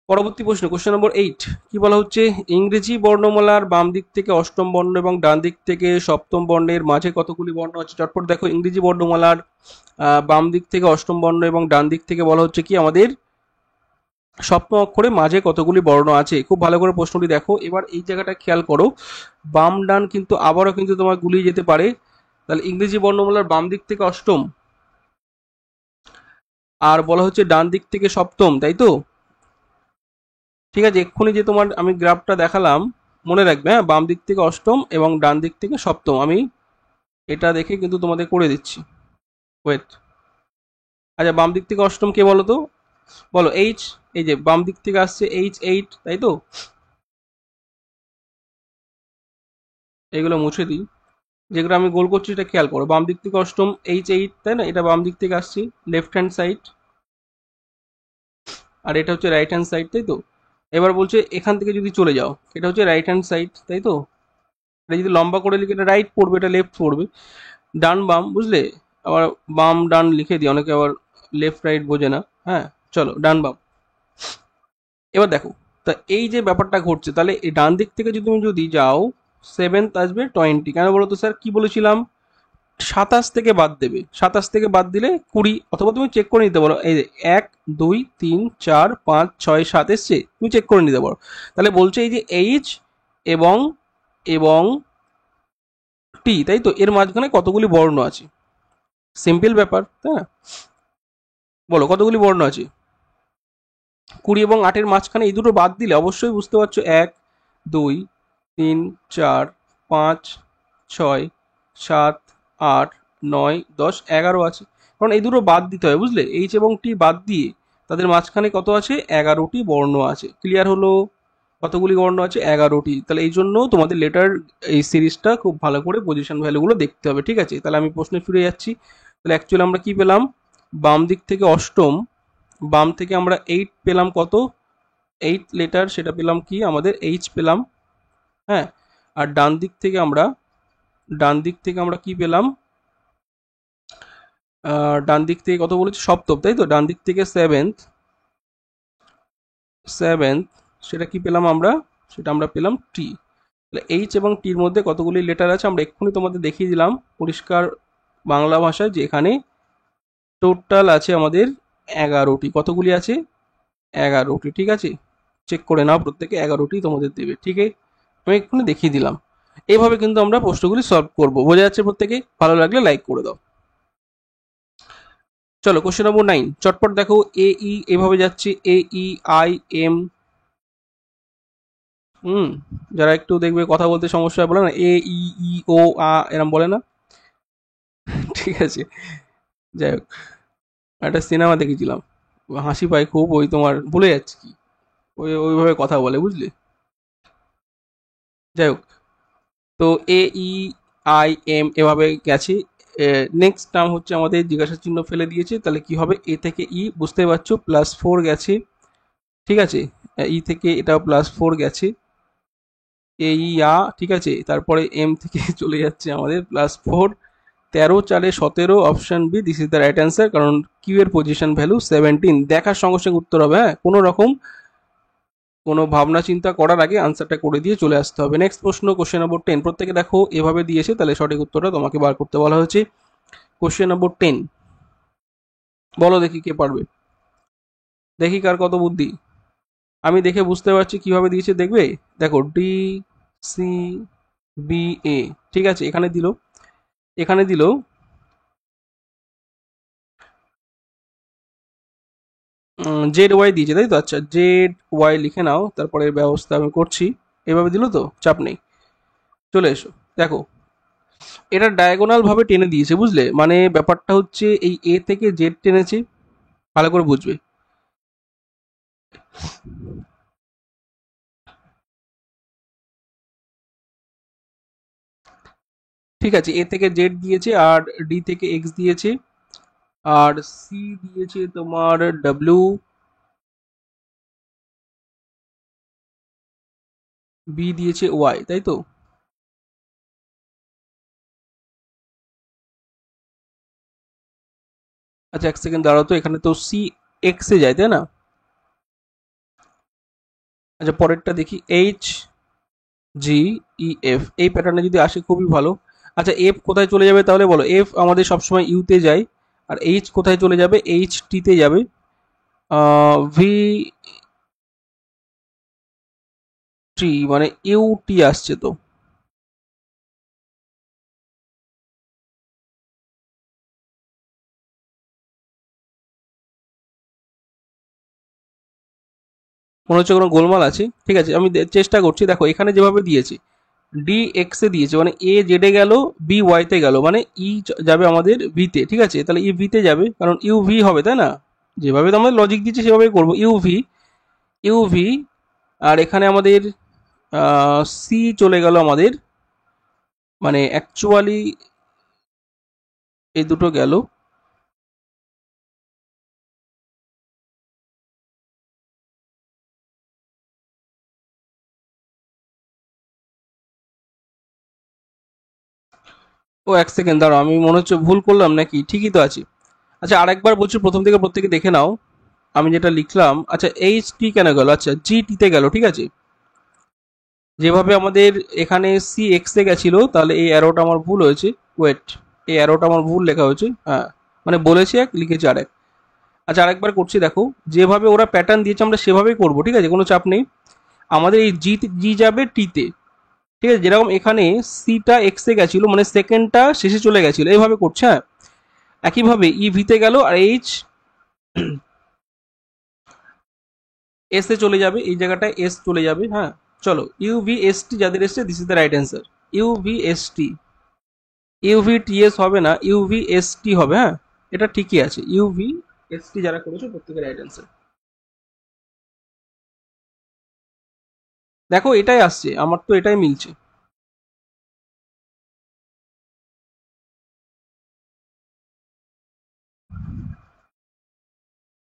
পরবর্তী প্রশ্ন, কোশ্চেন নম্বর 8, কি বলা হচ্ছে? ইংরেজি বর্ণমালার বাম দিক থেকে অষ্টম বর্ণ এবং ডান দিক থেকে সপ্তম বর্ণের মাঝে কতগুলি বর্ণ আছে? চটপট দেখো, ইংরেজি বর্ণমালার বাম দিক থেকে অষ্টম বর্ণ এবং ডান দিক থেকে বলা হচ্ছে কি আমাদের সপ্তম অক্ষরে মাঝে কতগুলি বর্ণ আছে। খুব ভালো করে প্রশ্নটি দেখো, এবার এই জায়গাটা খেয়াল করো, বাম ডান কিন্তু আবারও কিন্তু তোমার গুলিয়ে যেতে পারে। তাহলে ইংরেজি বর্ণমালার বাম দিক থেকে অষ্টম, আর বলা হচ্ছে ডান দিক থেকে সপ্তম, তাই তো? ঠিক আছে, এক্ষুনি যে তোমার আমি গ্রাফটা দেখালাম, মনে রাখবে, হ্যাঁ, বাম দিক থেকে অষ্টম এবং ডান দিক থেকে সপ্তম, আমি এটা দেখে কিন্তু তোমাদের করে দিচ্ছি। ওয়েট, আচ্ছা, বাম দিক থেকে অষ্টম কে বলো তো? বলো এইচ, এই যে বাম দিক থেকে আসছে H8, তাই তো? এগুলো মুছে দিই, যেগুলো আমি গোল করছি এটা খেয়াল করো, বাম দিক থেকে অষ্টম H8, তাই না? এটা বাম দিক থেকে আসছি, লেফট হ্যান্ড সাইড, আর এটা হচ্ছে রাইট হ্যান্ড সাইড, তাই তো? এবার বলছে এখান থেকে যদি চলে যাও, এটা হচ্ছে রাইট হ্যান্ড সাইড, তাই তো? এটা যদি লম্বা করে লিখে, এটা রাইট পড়বে, এটা লেফট পড়বে, ডান বাম, বুঝলে? আবার বাম ডান লিখে দিই, অনেকে আবার লেফট রাইট বোঝে না। হ্যাঁ, চলো ডান বাম। এবার দেখো, তা এই যে ব্যাপারটা ঘটছে, তাহলে এই ডান দিক থেকে যদি তুমি যদি যাও, 7th আসবে 20, কেন বলো তো স্যার? কি বলেছিলাম? 27 থেকে বাদ দেবে, 27 থেকে বাদ দিলে 20, অথবা তুমি চেক করে নিতে পারো, এই যে 1 2 3 4 5 6 7 এসছে, তুমি চেক করে নিতে পারো। তাহলে বলছে এই যে এইচ এবং এবং টি, তাই তো, এর মাঝখানে কতগুলি বর্ণ আছে। সিম্পল ব্যাপার, তাই না? বলো কতগুলি বর্ণ আছে। 20 এবং 8-এর মাঝখানে এই দুটো বাদ দিলে অবশ্যই বুঝতে পারছো 1 2 3 4 5 6 7 8 9 10 11 আছে, কারণ এই দুটো বাদ দিতে হবে, বুঝলে, এইচ এবং টি বাদ দিয়ে তাদের মাঝখানে কত আছে, 11টি বর্ণ আছে। ক্লিয়ার হলো? কতগুলি বর্ণ আছে, 11টি। তাহলে এই জন্য তোমাদের লেটার এই সিরিজটা খুব ভালো করে পজিশন ভ্যালুগুলো দেখতে হবে, ঠিক আছে? তাহলে আমি প্রশ্নে ফিরে যাচ্ছি। তাহলে অ্যাকচুয়ালি আমরা কি পেলাম, বাম দিক থেকে অষ্টম, বাম থেকে আমরা 8 পেলাম, কত 8 লেটার, সেটা পেলাম কি আমাদের এইচ পেলাম, হ্যাঁ। আর ডান দিক থেকে আমরা কি পেলাম, ডান দিক থেকে কত বলেছি, সপ্তম, তাই তো। ডান দিক থেকে সেভেন্থ, সেটা কি পেলাম আমরা, সেটা আমরা পেলাম টি। তাহলে এইচ এবং টির মধ্যে কতগুলি লেটার আছে আমরা এক্ষুনি তোমাদের দেখিয়ে দিলাম পরিষ্কার বাংলা ভাষায়, যে এখানে টোটাল আছে আমাদের 11টি। কতগুলি আছে, 11টি, ঠিক আছে। চেক করে নাও, প্রত্যেকে 11টি তোমাদের দেবে, ঠিক আছে, আমি এক্ষুনি দেখিয়ে দিলাম। এইভাবে কিন্তু আমরা প্রশ্নগুলি সলভ করবো। বোঝা যাচ্ছে প্রত্যেকে? ভালো লাগলে লাইক করে দাও। চলো কোশ্চেন নম্বর 9, চটপট দেখো। এ ই এভাবে যাচ্ছে, এ ই আই এম, যারা একটু দেখবে কথা বলতে সমস্যা হয়, বলে না এ ই ই ও আ, এরম বলে না, ঠিক আছে। যাই হোক, একটা সিনেমা দেখেছিলাম, হাসি পায় খুব, ওই তোমার ভুলে যাচ্ছি কি, ওইভাবে কথা বলে, বুঝলে। যাই হোক, তো এ ই আই এম এভাবে গেছে। নেক্সট টার্ম হচ্ছে আমাদের জিজ্ঞাসা চিহ্ন ফেলে দিয়েছে, তাহলে কি হবে, এ থেকে ই, বুঝতে পারছো, +4 গেছে, ঠিক আছে। ই থেকে এটাও +4 গেছে, এ ই আ, ঠিক আছে। তারপরে এম থেকে চলে যাচ্ছে আমাদের +4, 13 4 17, option B, this is the right answer, কারণ কিউ এর পজিশন ভ্যালু 17। দেখার সঙ্গে সঙ্গে উত্তর হবে, হ্যাঁ, কোনো রকম কোনো ভাবনা চিন্তা করার আগে আনসারটা করে দিয়ে চলে আসতে হবে। নেক্সট প্রশ্ন, কোশ্চেন নম্বর 10, প্রত্যেকে দেখো এভাবে দিয়েছে, তাহলে সঠিক উত্তরটা তোমাকে বার করতে বলা হয়েছে। কোশ্চেন নম্বর 10, বলো দেখি কে পারবে, দেখি কার কত বুদ্ধি। আমি দেখে বুঝতে পারছি কিভাবে দিয়েছে, দেখবে। দেখো ডি সি বি এ, ঠিক আছে, এখানে দিল জেড ওয়াই দিয়েছে, তাই তো। আচ্ছা, জেড ওয়াই লিখে নাও, তারপরে ব্যবস্থা আমি করছি। এভাবে দিল তো, চাপ নেই, চলে এসো। দেখো, এটা ডায়াগোনাল ভাবে টেনে দিয়েছে, বুঝলে, মানে ব্যাপারটা হচ্ছে এই এ থেকে জেড টেনেছে, ভালো করে বুঝবে। ঠিক আছে, এ থেকে জেড দিয়েছে, আর ডি থেকে এক্স দিয়েছে, আর সি দিয়েছে তোমার ডাব্লিউ, বি দিয়েছে ওয়াই, তাই তো। আচ্ছা, এক সেকেন্ড দাঁড়াও তো, এখানে তো সি এক্স এ যায়, তাই না? আচ্ছা, পরেরটা দেখি, এইচ জি ই এফ, এই প্যাটার্নে যদি আসে খুবই ভালো। আচ্ছা, এফ কোথায় চলে যাবে তাহলে বলো, এফ আমাদের সবসময় ইউতে যায়, আর এইচ কোথায় চলে যাবে, এইচ টিতে যাবে, ভি টি মানে ইউ টি আসছে তো। মনে হচ্ছে কোনো গোলমাল আছে, ঠিক আছে, আমি চেষ্টা করছি। দেখো এখানে যেভাবে দিয়েছে, ডি এক্স এ দিয়েছে, মানে এ জেডে গেল, বি ওয়াইতে গেল, মানে ই যাবে আমাদের ভিতে, ঠিক আছে। তাহলে ই ভিতে যাবে, কারণ ইউ ভি হবে, তাই না? যেভাবে তো আমাদের লজিক দিচ্ছে সেভাবেই করবো, ইউ ভি। আর এখানে আমাদের সি চলে গেল আমাদের, মানে অ্যাকচুয়ালি এই দুটো গেল। ও এক সেকেন্ড দাঁড়াও, আমি মনে হচ্ছে ভুল করলাম নাকি, ঠিকই তো আছে। আচ্ছা, আরেকবার বলছি, প্রথম থেকে প্রত্যেকে দেখে নাও আমি যেটা লিখলাম। আচ্ছা, এইচ টি কেন গেল, আচ্ছা জি টিতে গেল, ঠিক আছে। যেভাবে আমাদের এখানে সি এক্স এ গেছিল, তাহলে এই অ্যারোটা আমার ভুল হয়েছে। ওয়েট, এই অ্যারোটা আমার ভুল লেখা হয়েছে, হ্যাঁ, মানে বলেছি এক, লিখেছি আরেক। আচ্ছা, আরেকবার করছি, দেখো যেভাবে ওরা প্যাটার্ন দিয়েছে আমরা সেভাবেই করবো, ঠিক আছে, কোনো চাপ নেই। আমাদের এই জি জি যাবে টিতে, ঠিক আছে, যেরকম এখানে সিটা এক্সে গেছিল, মানে সেকেন্ডটা শেষে চলে গেছিল, এইভাবে করছে, হ্যাঁ। একইভাবে ই ভিতে গেল আর এইচ এস এ চলে যাবে, এই জায়গাটায় এস চলে যাবে, হ্যাঁ। চলো, ইউভি এস টি যাদের এসছে, this is the right answer. UV S T, UV T S হবে না, ইউভি এস টি হবে, হ্যাঁ। এটা ঠিকই আছে, ইউভি এস টি যারা করেছো প্রত্যেকের রাইট অ্যান্সার। দেখো এটাই আসছে, আমার তো এটাই মিলছে।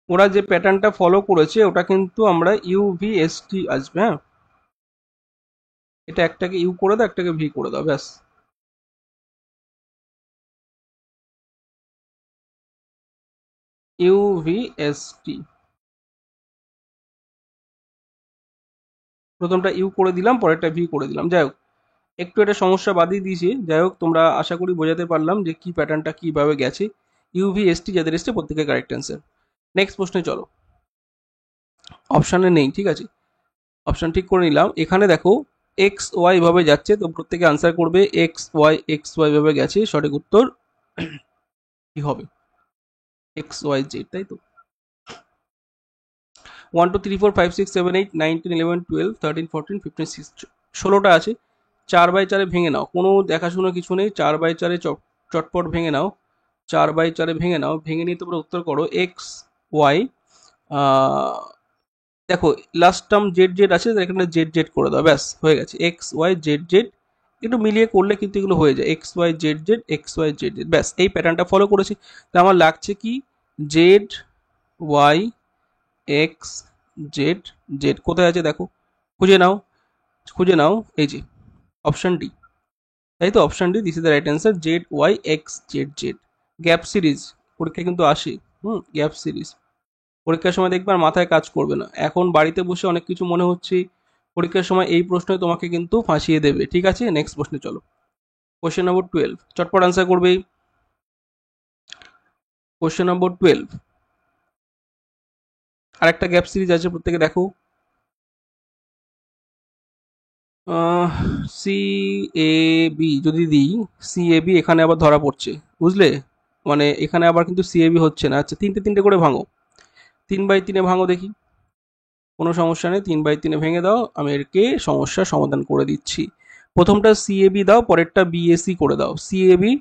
ওরা যে প্যাটার্নটা ফলো করেছে ওটা কিন্তু আমরা ইউভিএসটি আসবে, হ্যাঁ। এটা একটাকে ইউ করে দাও, একটাকে ভি করে দাও, ব্যাস। ইউভিএসটি, প্রথমটা ইউ করে দিলাম, পরেরটা ভি করে দিলাম, যাই হোক। একটু এটা সমস্যা বাদিয়ে দিয়েছে, যাই হোক, তোমরা আশা করি বোঝাতে পারলাম যে কি প্যাটার্নটা কিভাবে গেছে। ইউভিএসটি যাদের এসছে প্রত্যেকের কারেক্ট অ্যান্সার। নেক্সট প্রশ্নে চলো। অপশানে নেই, ঠিক আছে, অপশান ঠিক করে নিলাম। এখানে দেখো এক্স ওয়াই ভাবে যাচ্ছে, তো প্রত্যেকে আনসার করবে এক্স ওয়াই ভাবে গেছে, সঠিক উত্তর কি হবে? এক্স ওয়াই জেড, তাই তো। 1 2 3 4 5 6 7 8 9 10 11 12 13 14 15 16টা আছে। 4/4 ভেঙে নাও, কোনো দেখাশোনা কিছু নেই, 4/4 চটপট ভেঙে নাও। 4/4 ভেঙে নাও, ভেঙে নিয়ে তোমরা উত্তর করো এক্স ওয়াই। দেখো লাস্ট টার্ম জেড জেড আছে, এখানে জেড জেড করে দাও, ব্যাস হয়ে গেছে, এক্স ওয়াই জেড জেড। একটু মিলিয়ে করলে কিন্তু এগুলো হয়ে যায়, X Y Z Z, X Y Z Z, ব্যাস এই প্যাটার্নটা ফলো করেছি। তো আমার লাগছে কি, Z Y X Z Z কোথায় আছে দেখো, খুঁজে নাও, খুঁজে নাও, এই যে অপশন ডি, তাই তো, option D, this is the right answer, Z Y X Z Z. Gap series পরীক্ষা কিন্তু আসে, গ্যাপ সিরিজ পরীক্ষার সময় দেখবে আর মাথায় কাজ করবে না, এখন বাড়িতে বসে অনেক কিছু মনে হচ্ছে, পরীক্ষার সময় এই প্রশ্ন তোমাকে কিন্তু ফাঁসিয়ে দেবে, ঠিক আছে। নেক্সট প্রশ্নে চলো। কোশ্চেন নম্বর 12, চটপট আনসার করবে। কোশ্চেন নম্বর 12, আরেকটা গ্যাপ সিরিজ আছে, প্রত্যেকে দেখো। সি এ বি যদি দিই, সি এ বি এখানে আবার ধরা পড়ছে, বুঝলে, মানে এখানে আবার কিন্তু সি এ বি হচ্ছে না। আচ্ছা, তিনটে তিনটে করে ভাঙো, 3/3 ভাঙো দেখি, কোনো সমস্যা নেই, 3/3 ভেঙে দাও, আমি এরকে সমস্যার সমাধান করে দিচ্ছি। প্রথমটা সি এ বি দাও, পরেরটা বিএসি করে দাও, C A B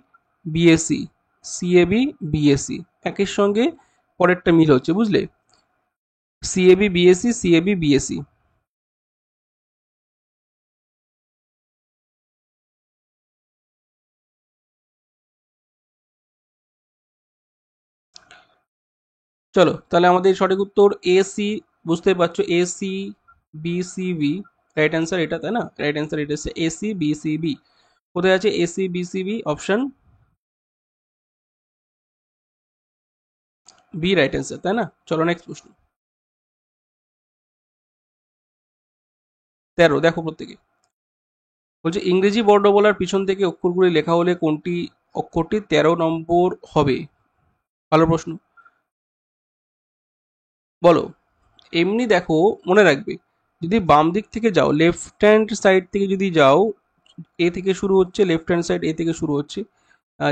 BAC, C A B BAC, একের সঙ্গে পরেরটা মিল হচ্ছে, বুঝলে, C A B BAC, C A B BAC. চলো তাহলে আমাদের সঠিক উত্তর এসি, বুঝতে পারছো, এসি বিসিবি, রাইট অ্যান্সার এটা, তাই না, রাইট অ্যান্সার এটা হচ্ছে এসি বিসিবি। কোথায় আছে AC BCB? Option B right answer, তাই না। চলো নেক্সট প্রশ্ন। 13 দেখো প্রত্যেকে, বলছে ইংরেজি বর্ণমালার পিছন থেকে অক্ষরগুলি লেখা হলে কোনটি অক্ষরটি 13 নম্বর হবে? ভালো প্রশ্ন, বলো। এমনি দেখো, মনে রাখবে, যদি বাম দিক থেকে যাও, লেফট হ্যান্ড সাইড থেকে যদি যাও, এ থেকে শুরু হচ্ছে, লেফট হ্যান্ড সাইড এ থেকে শুরু হচ্ছে,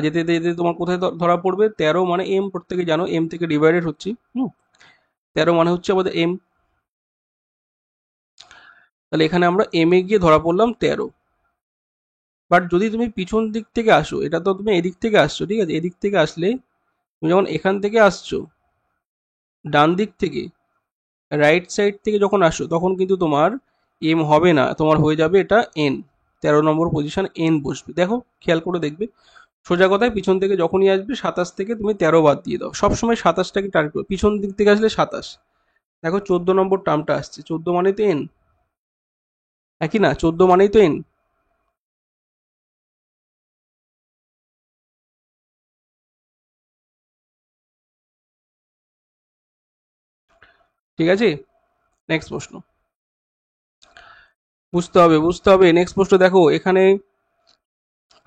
যেতে যেতে যেতে তোমার কোথায় ধরা পড়বে, 13 মানে এম, প্রত্যেকে জানো এম থেকে ডিভাইডেড হচ্ছে, 13 মানে হচ্ছে আমাদের এম, তাহলে এখানে আমরা এম এ গিয়ে ধরা পড়লাম 13। বাট যদি তুমি পিছন দিক থেকে আসো, এটা তো তুমি এদিক থেকে আসছো, ঠিক আছে, এদিক থেকে আসলে, তুমি যখন এখান থেকে আসছো, ডান দিক থেকে, রাইট সাইড থেকে যখন আসো, তখন কিন্তু তোমার এম হবে না, তোমার হয়ে যাবে এটা এন, 13 নম্বর পজিশন এন বসবে, দেখো খেয়াল করে দেখবে। সোজা কথায় পিছন থেকে যখনই আসবে, 27 থেকে তুমি 13 বাদ দিয়ে দাও, সবসময় 27টাকে টার্গেট করো, পিছন দিক থেকে আসলে 27। দেখো 14 নম্বর টার্মটা আসছে, 14 মানে তো এন, একই না, 14 মানেই তো এন, ঠিক আছে। নেক্সট প্রশ্ন, বুঝতে হবে বুঝতে হবে, নেক্সট প্রশ্ন দেখো, এখানে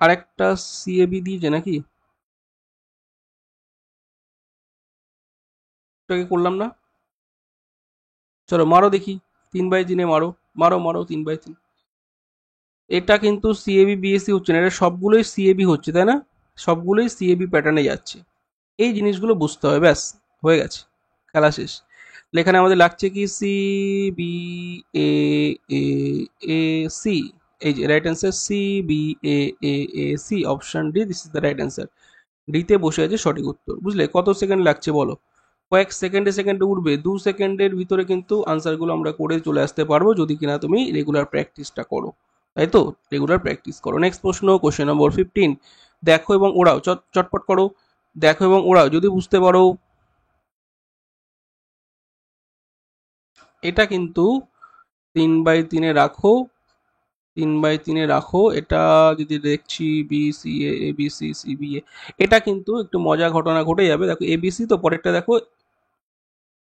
আরেকটা সিএবি দিয়েছে নাকি, এটাকে করলাম না। চলো মারো দেখি, 3/3 মারো, মারো মারো 3/3। এটা কিন্তু সিএবি বিএসসি হচ্ছে না, এটা সবগুলোই সিএবি হচ্ছে, তাই না? সবগুলোই সিএবি প্যাটার্নে যাচ্ছে। এই জিনিসগুলো বুঝতে হবে, ব্যাস হয়ে গেছে, খেলা শেষ। এখানে আমাদের লাগছে কি, C B A A A C. এই যে right answer, C B A A A C, option D, this is the right answer. ডিতে বসে আছে সঠিক উত্তর, বুঝলে? কত সেকেন্ড লাগছে বলো? কয়েক সেকেন্ডে সেকেন্ডে উঠবে, 2 সেকেন্ডের ভিতরে কিন্তু আনসারগুলো আমরা করে চলে আসতে পারবো, যদি কিনা তুমি রেগুলার প্র্যাকটিসটা করো, তাই তো? রেগুলার প্র্যাকটিস করো। নেক্সট প্রশ্ন, কোশ্চেন নম্বর 15। দেখো এবং ওড়াও, চটপট করো। দেখো এবং ওড়াও, যদি বুঝতে পারো। এটা কিন্তু 3/3 রাখো, 3/3 রাখো। এটা যদি দেখছি বি সি এ বি সি সি বি এ, এটা কিন্তু একটু মজা ঘটনা ঘটে যাবে। দেখো এবিসি তো, পরেরটা দেখো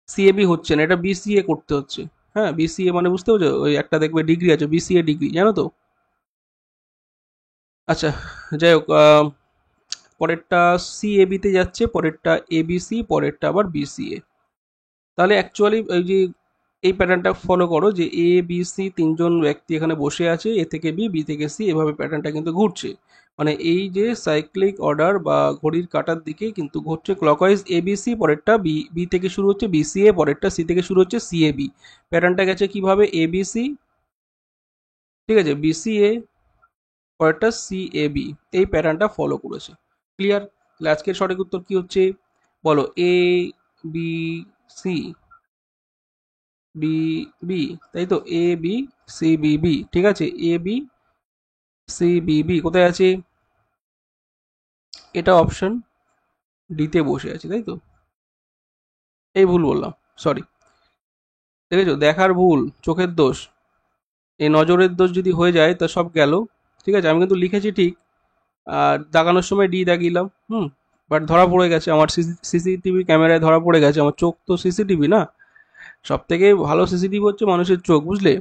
সিএবি হচ্ছে না, এটা বিসিএ করতে হচ্ছে। হ্যাঁ, বিসিএ মানে বুঝতে পারছো, ওই একটা দেখবে ডিগ্রি আছে, বিসিএ ডিগ্রি, জানো তো? আচ্ছা, যাই হোক, পরেরটা সিএবিতে যাচ্ছে, পরেরটা এবিসি, পরেরটা আবার বিসিএ। তাহলে অ্যাকচুয়ালি এই যে এই প্যাটার্নটা ফলো করো, যে এ বি সি তিনজন ব্যক্তি এখানে বসে আছে, এ থেকে বি, বি থেকে সি, এভাবে প্যাটার্নটা কিন্তু ঘুরছে। মানে এই যে সাইক্লিক অর্ডার বা ঘড়ির কাঁটার দিকে কিন্তু ঘুরছে ক্লকওয়াইজ। এবিসি, পরেরটা বি, বি থেকে শুরু হচ্ছে বিসিএ, পরেরটা সি থেকে শুরু হচ্ছে সিএবি। প্যাটার্নটা গেছে কিভাবে, এবিসি, ঠিক আছে, বিসিএ, পরেরটা সিএবি, এই প্যাটার্নটা ফলো করেছে। ক্লিয়ার? তাহলে আজকের সঠিক উত্তর কি হচ্ছে বলো? এ বি সি বি বি, তাই তো? এ বি সি বি বি, ঠিক আছে, এ বি সি বি বি কোথায় আছে? এটা অপশন ডিতে বসে আছে, তাই তো? এই ভুল বললাম, সরি। দেখেছো, দেখার ভুল, চোখের দোষ, এই নজরের দোষ যদি হয়ে যায় তা সব গেল। ঠিক আছে, আমি কিন্তু লিখেছি ঠিক, আর দাগানোর সময় ডি দাগিলাম, বাট ধরা পড়ে গেছে, আমার সিসিটিভি ক্যামেরায় ধরা পড়ে গেছে, আমার চোখ তো সিসিটিভি না। সব থেকে ভালো সিসিটিভি হচ্ছে মানুষের চোখ, বুঝলে?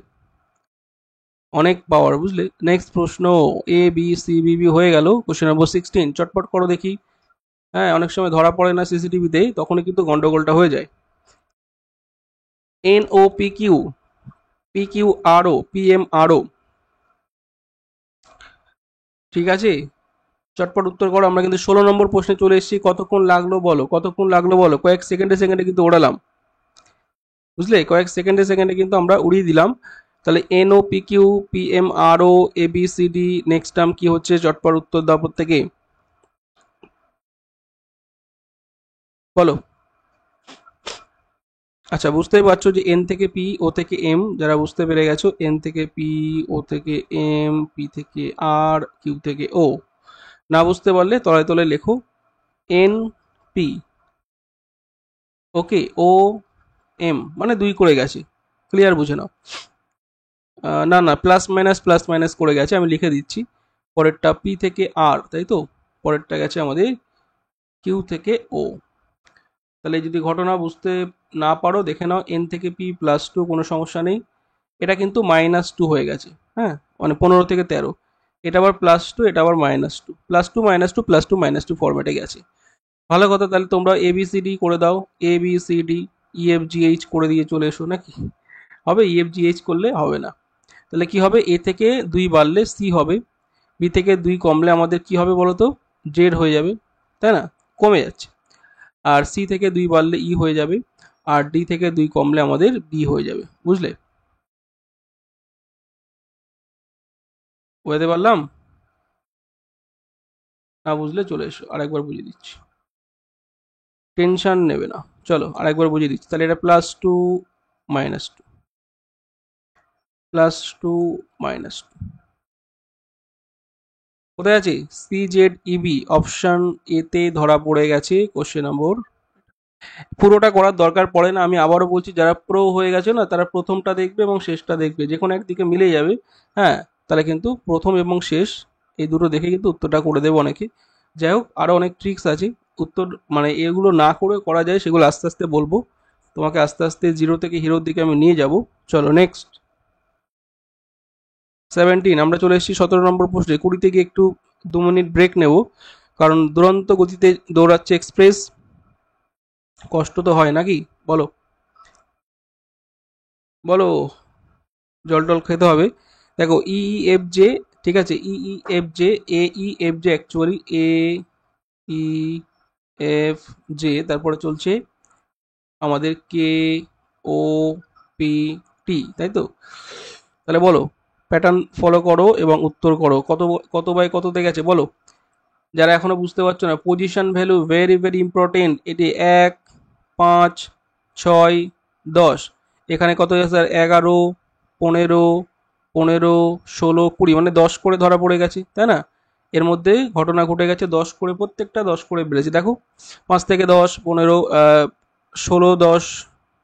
অনেক পাওয়ার, বুঝলে? নেক্সট প্রশ্ন, এ বি সি বি বি হয়ে গেল। কোশ্চেন নম্বর 16, চটপট করো দেখি। হ্যাঁ, অনেক সময় ধরা পড়ে না সিসিটিভিতে, তখনই কিন্তু গন্ডগোলটা হয়ে যায়। N O P Q, P Q R O, P M R O, ঠিক আছে? চটপট উত্তর করো। আমরা কিন্তু 16 নম্বর প্রশ্নে চলে এসেছি। কতক্ষণ লাগলো বলো, কতক্ষণ লাগলো বলো? কয়েক সেকেন্ডে সেকেন্ডে কিন্তু ওড়ালাম, বুঝলে? কয়েক সেকেন্ডে সেকেন্ডে কিন্তু আমরা উড়িয়ে দিলাম। তাহলে N O P Q P M R O A B C D, next term কি হচ্ছে? চটপট উত্তর দাও প্রত্যেকে, বলো। আচ্ছা, বুঝতেই পারছো যে এন থেকে পি, ও থেকে এম, যারা বুঝতে পেরে গেছো, এন থেকে পি, ও থেকে এম, পি থেকে আর, কিউ থেকে ও। না বুঝতে পারলে তলায় তলায় লেখো এন পি, ওকে, ও এম, মানে দুই করে গেছে। ক্লিয়ার? বুঝে নাও। না না, প্লাস মাইনাস করে গেছে, আমি লিখে দিচ্ছি। পরেরটা পি থেকে আর, তাই তো? পরেরটা গেছে আমাদের কিউ থেকে ও। তাহলে যদি ঘটনা বুঝতে না পারো, দেখে নাও, এন থেকে পি +2, কোনো সমস্যা নেই। এটা কিন্তু -2 হয়ে গেছে, হ্যাঁ, মানে 15 থেকে 13। এটা আবার +2, এটা আবার -2, +2 -2 +2 -2 ফরম্যাটে গেছে। ভালো কথা, তাহলে তোমরা এ বি সি ডি করে দাও, A B C D, E F G H করে দিয়ে চলে এসো, নাকি? হবে? ই এফ জি এইচ করলে হবে না। তাহলে কি হবে? এ থেকে 2 বাড়লে সি হবে, বি থেকে 2 কমলে আমাদের কি হবে বলো তো? জেড হয়ে যাবে, তাই না? কমে যাচ্ছে। আর সি থেকে 2 বাড়লে ই হয়ে যাবে, আর ডি থেকে 2 কমলে আমাদের বি হয়ে যাবে, বুঝলে? বোঝাতে পারলাম? না বুঝলে চলে এসো, আরেকবার বুঝিয়ে দিচ্ছি, টেনশন নেবে না। চলো আরেকবার বুঝিয়ে দিচ্ছি। তাহলে এটা +2 -2, +2 -2, কোথায় আছে? সি জেড ইবি, অপশন এতে ধরা পড়ে গেছে। কোশ্চেন নম্বর, পুরোটা করার দরকার পড়ে না, আমি আবারও বলছি, যারা প্রো হয়ে গেছে না, তারা প্রথমটা দেখবে এবং শেষটা দেখবে, যে কোনো একদিকে মিলে যাবে। হ্যাঁ, তাহলে কিন্তু প্রথম এবং শেষ এই দুটো দেখে কিন্তু উত্তরটা করে দেবে অনেকে। যাই হোক, আরও অনেক ট্রিক্স আছে উত্তর, মানে এগুলো না করে করা যায়, সেগুলো আস্তে আস্তে বলবো তোমাকে, আস্তে আস্তে জিরো থেকে হিরোর দিকে আমি নিয়ে যাব। চলো নেক্সট, 17, আমরা চলে এসেছি 17 নম্বর প্রশ্নে। 20 গিয়ে একটু 2 মিনিট ব্রেক নেব, কারণ দুরন্ত গতিতে দৌড়াচ্ছে এক্সপ্রেস, কষ্ট তো হয় নাকি? বলো বলো, জল টল খেতে হবে। দেখো ই এফ জে, ঠিক আছে, ই এফ জে, এ ই এফ জে অ্যাকচুয়ালি এ ই এফ জে, তারপরে চলছে আমাদের কে ও পি টি, তাই তো? তাহলে বলো, প্যাটার্ন ফলো করো এবং উত্তর করো। কত বাই কততে গেছে বলো। যারা এখনো বুঝতে পারছো না, position value very very important. এটি 1, 5, 6, 10। এখানে কত আছে? 11, 15, 15, 16, 20, মানে 10 করে ধরা পড়ে গেছে, তাই না? এর মধ্যে ঘটনা ঘটে গেছে, 10 করে, প্রত্যেকটা 10 করে বেড়েছে। দেখো 5 থেকে 10, 15, 16, 10,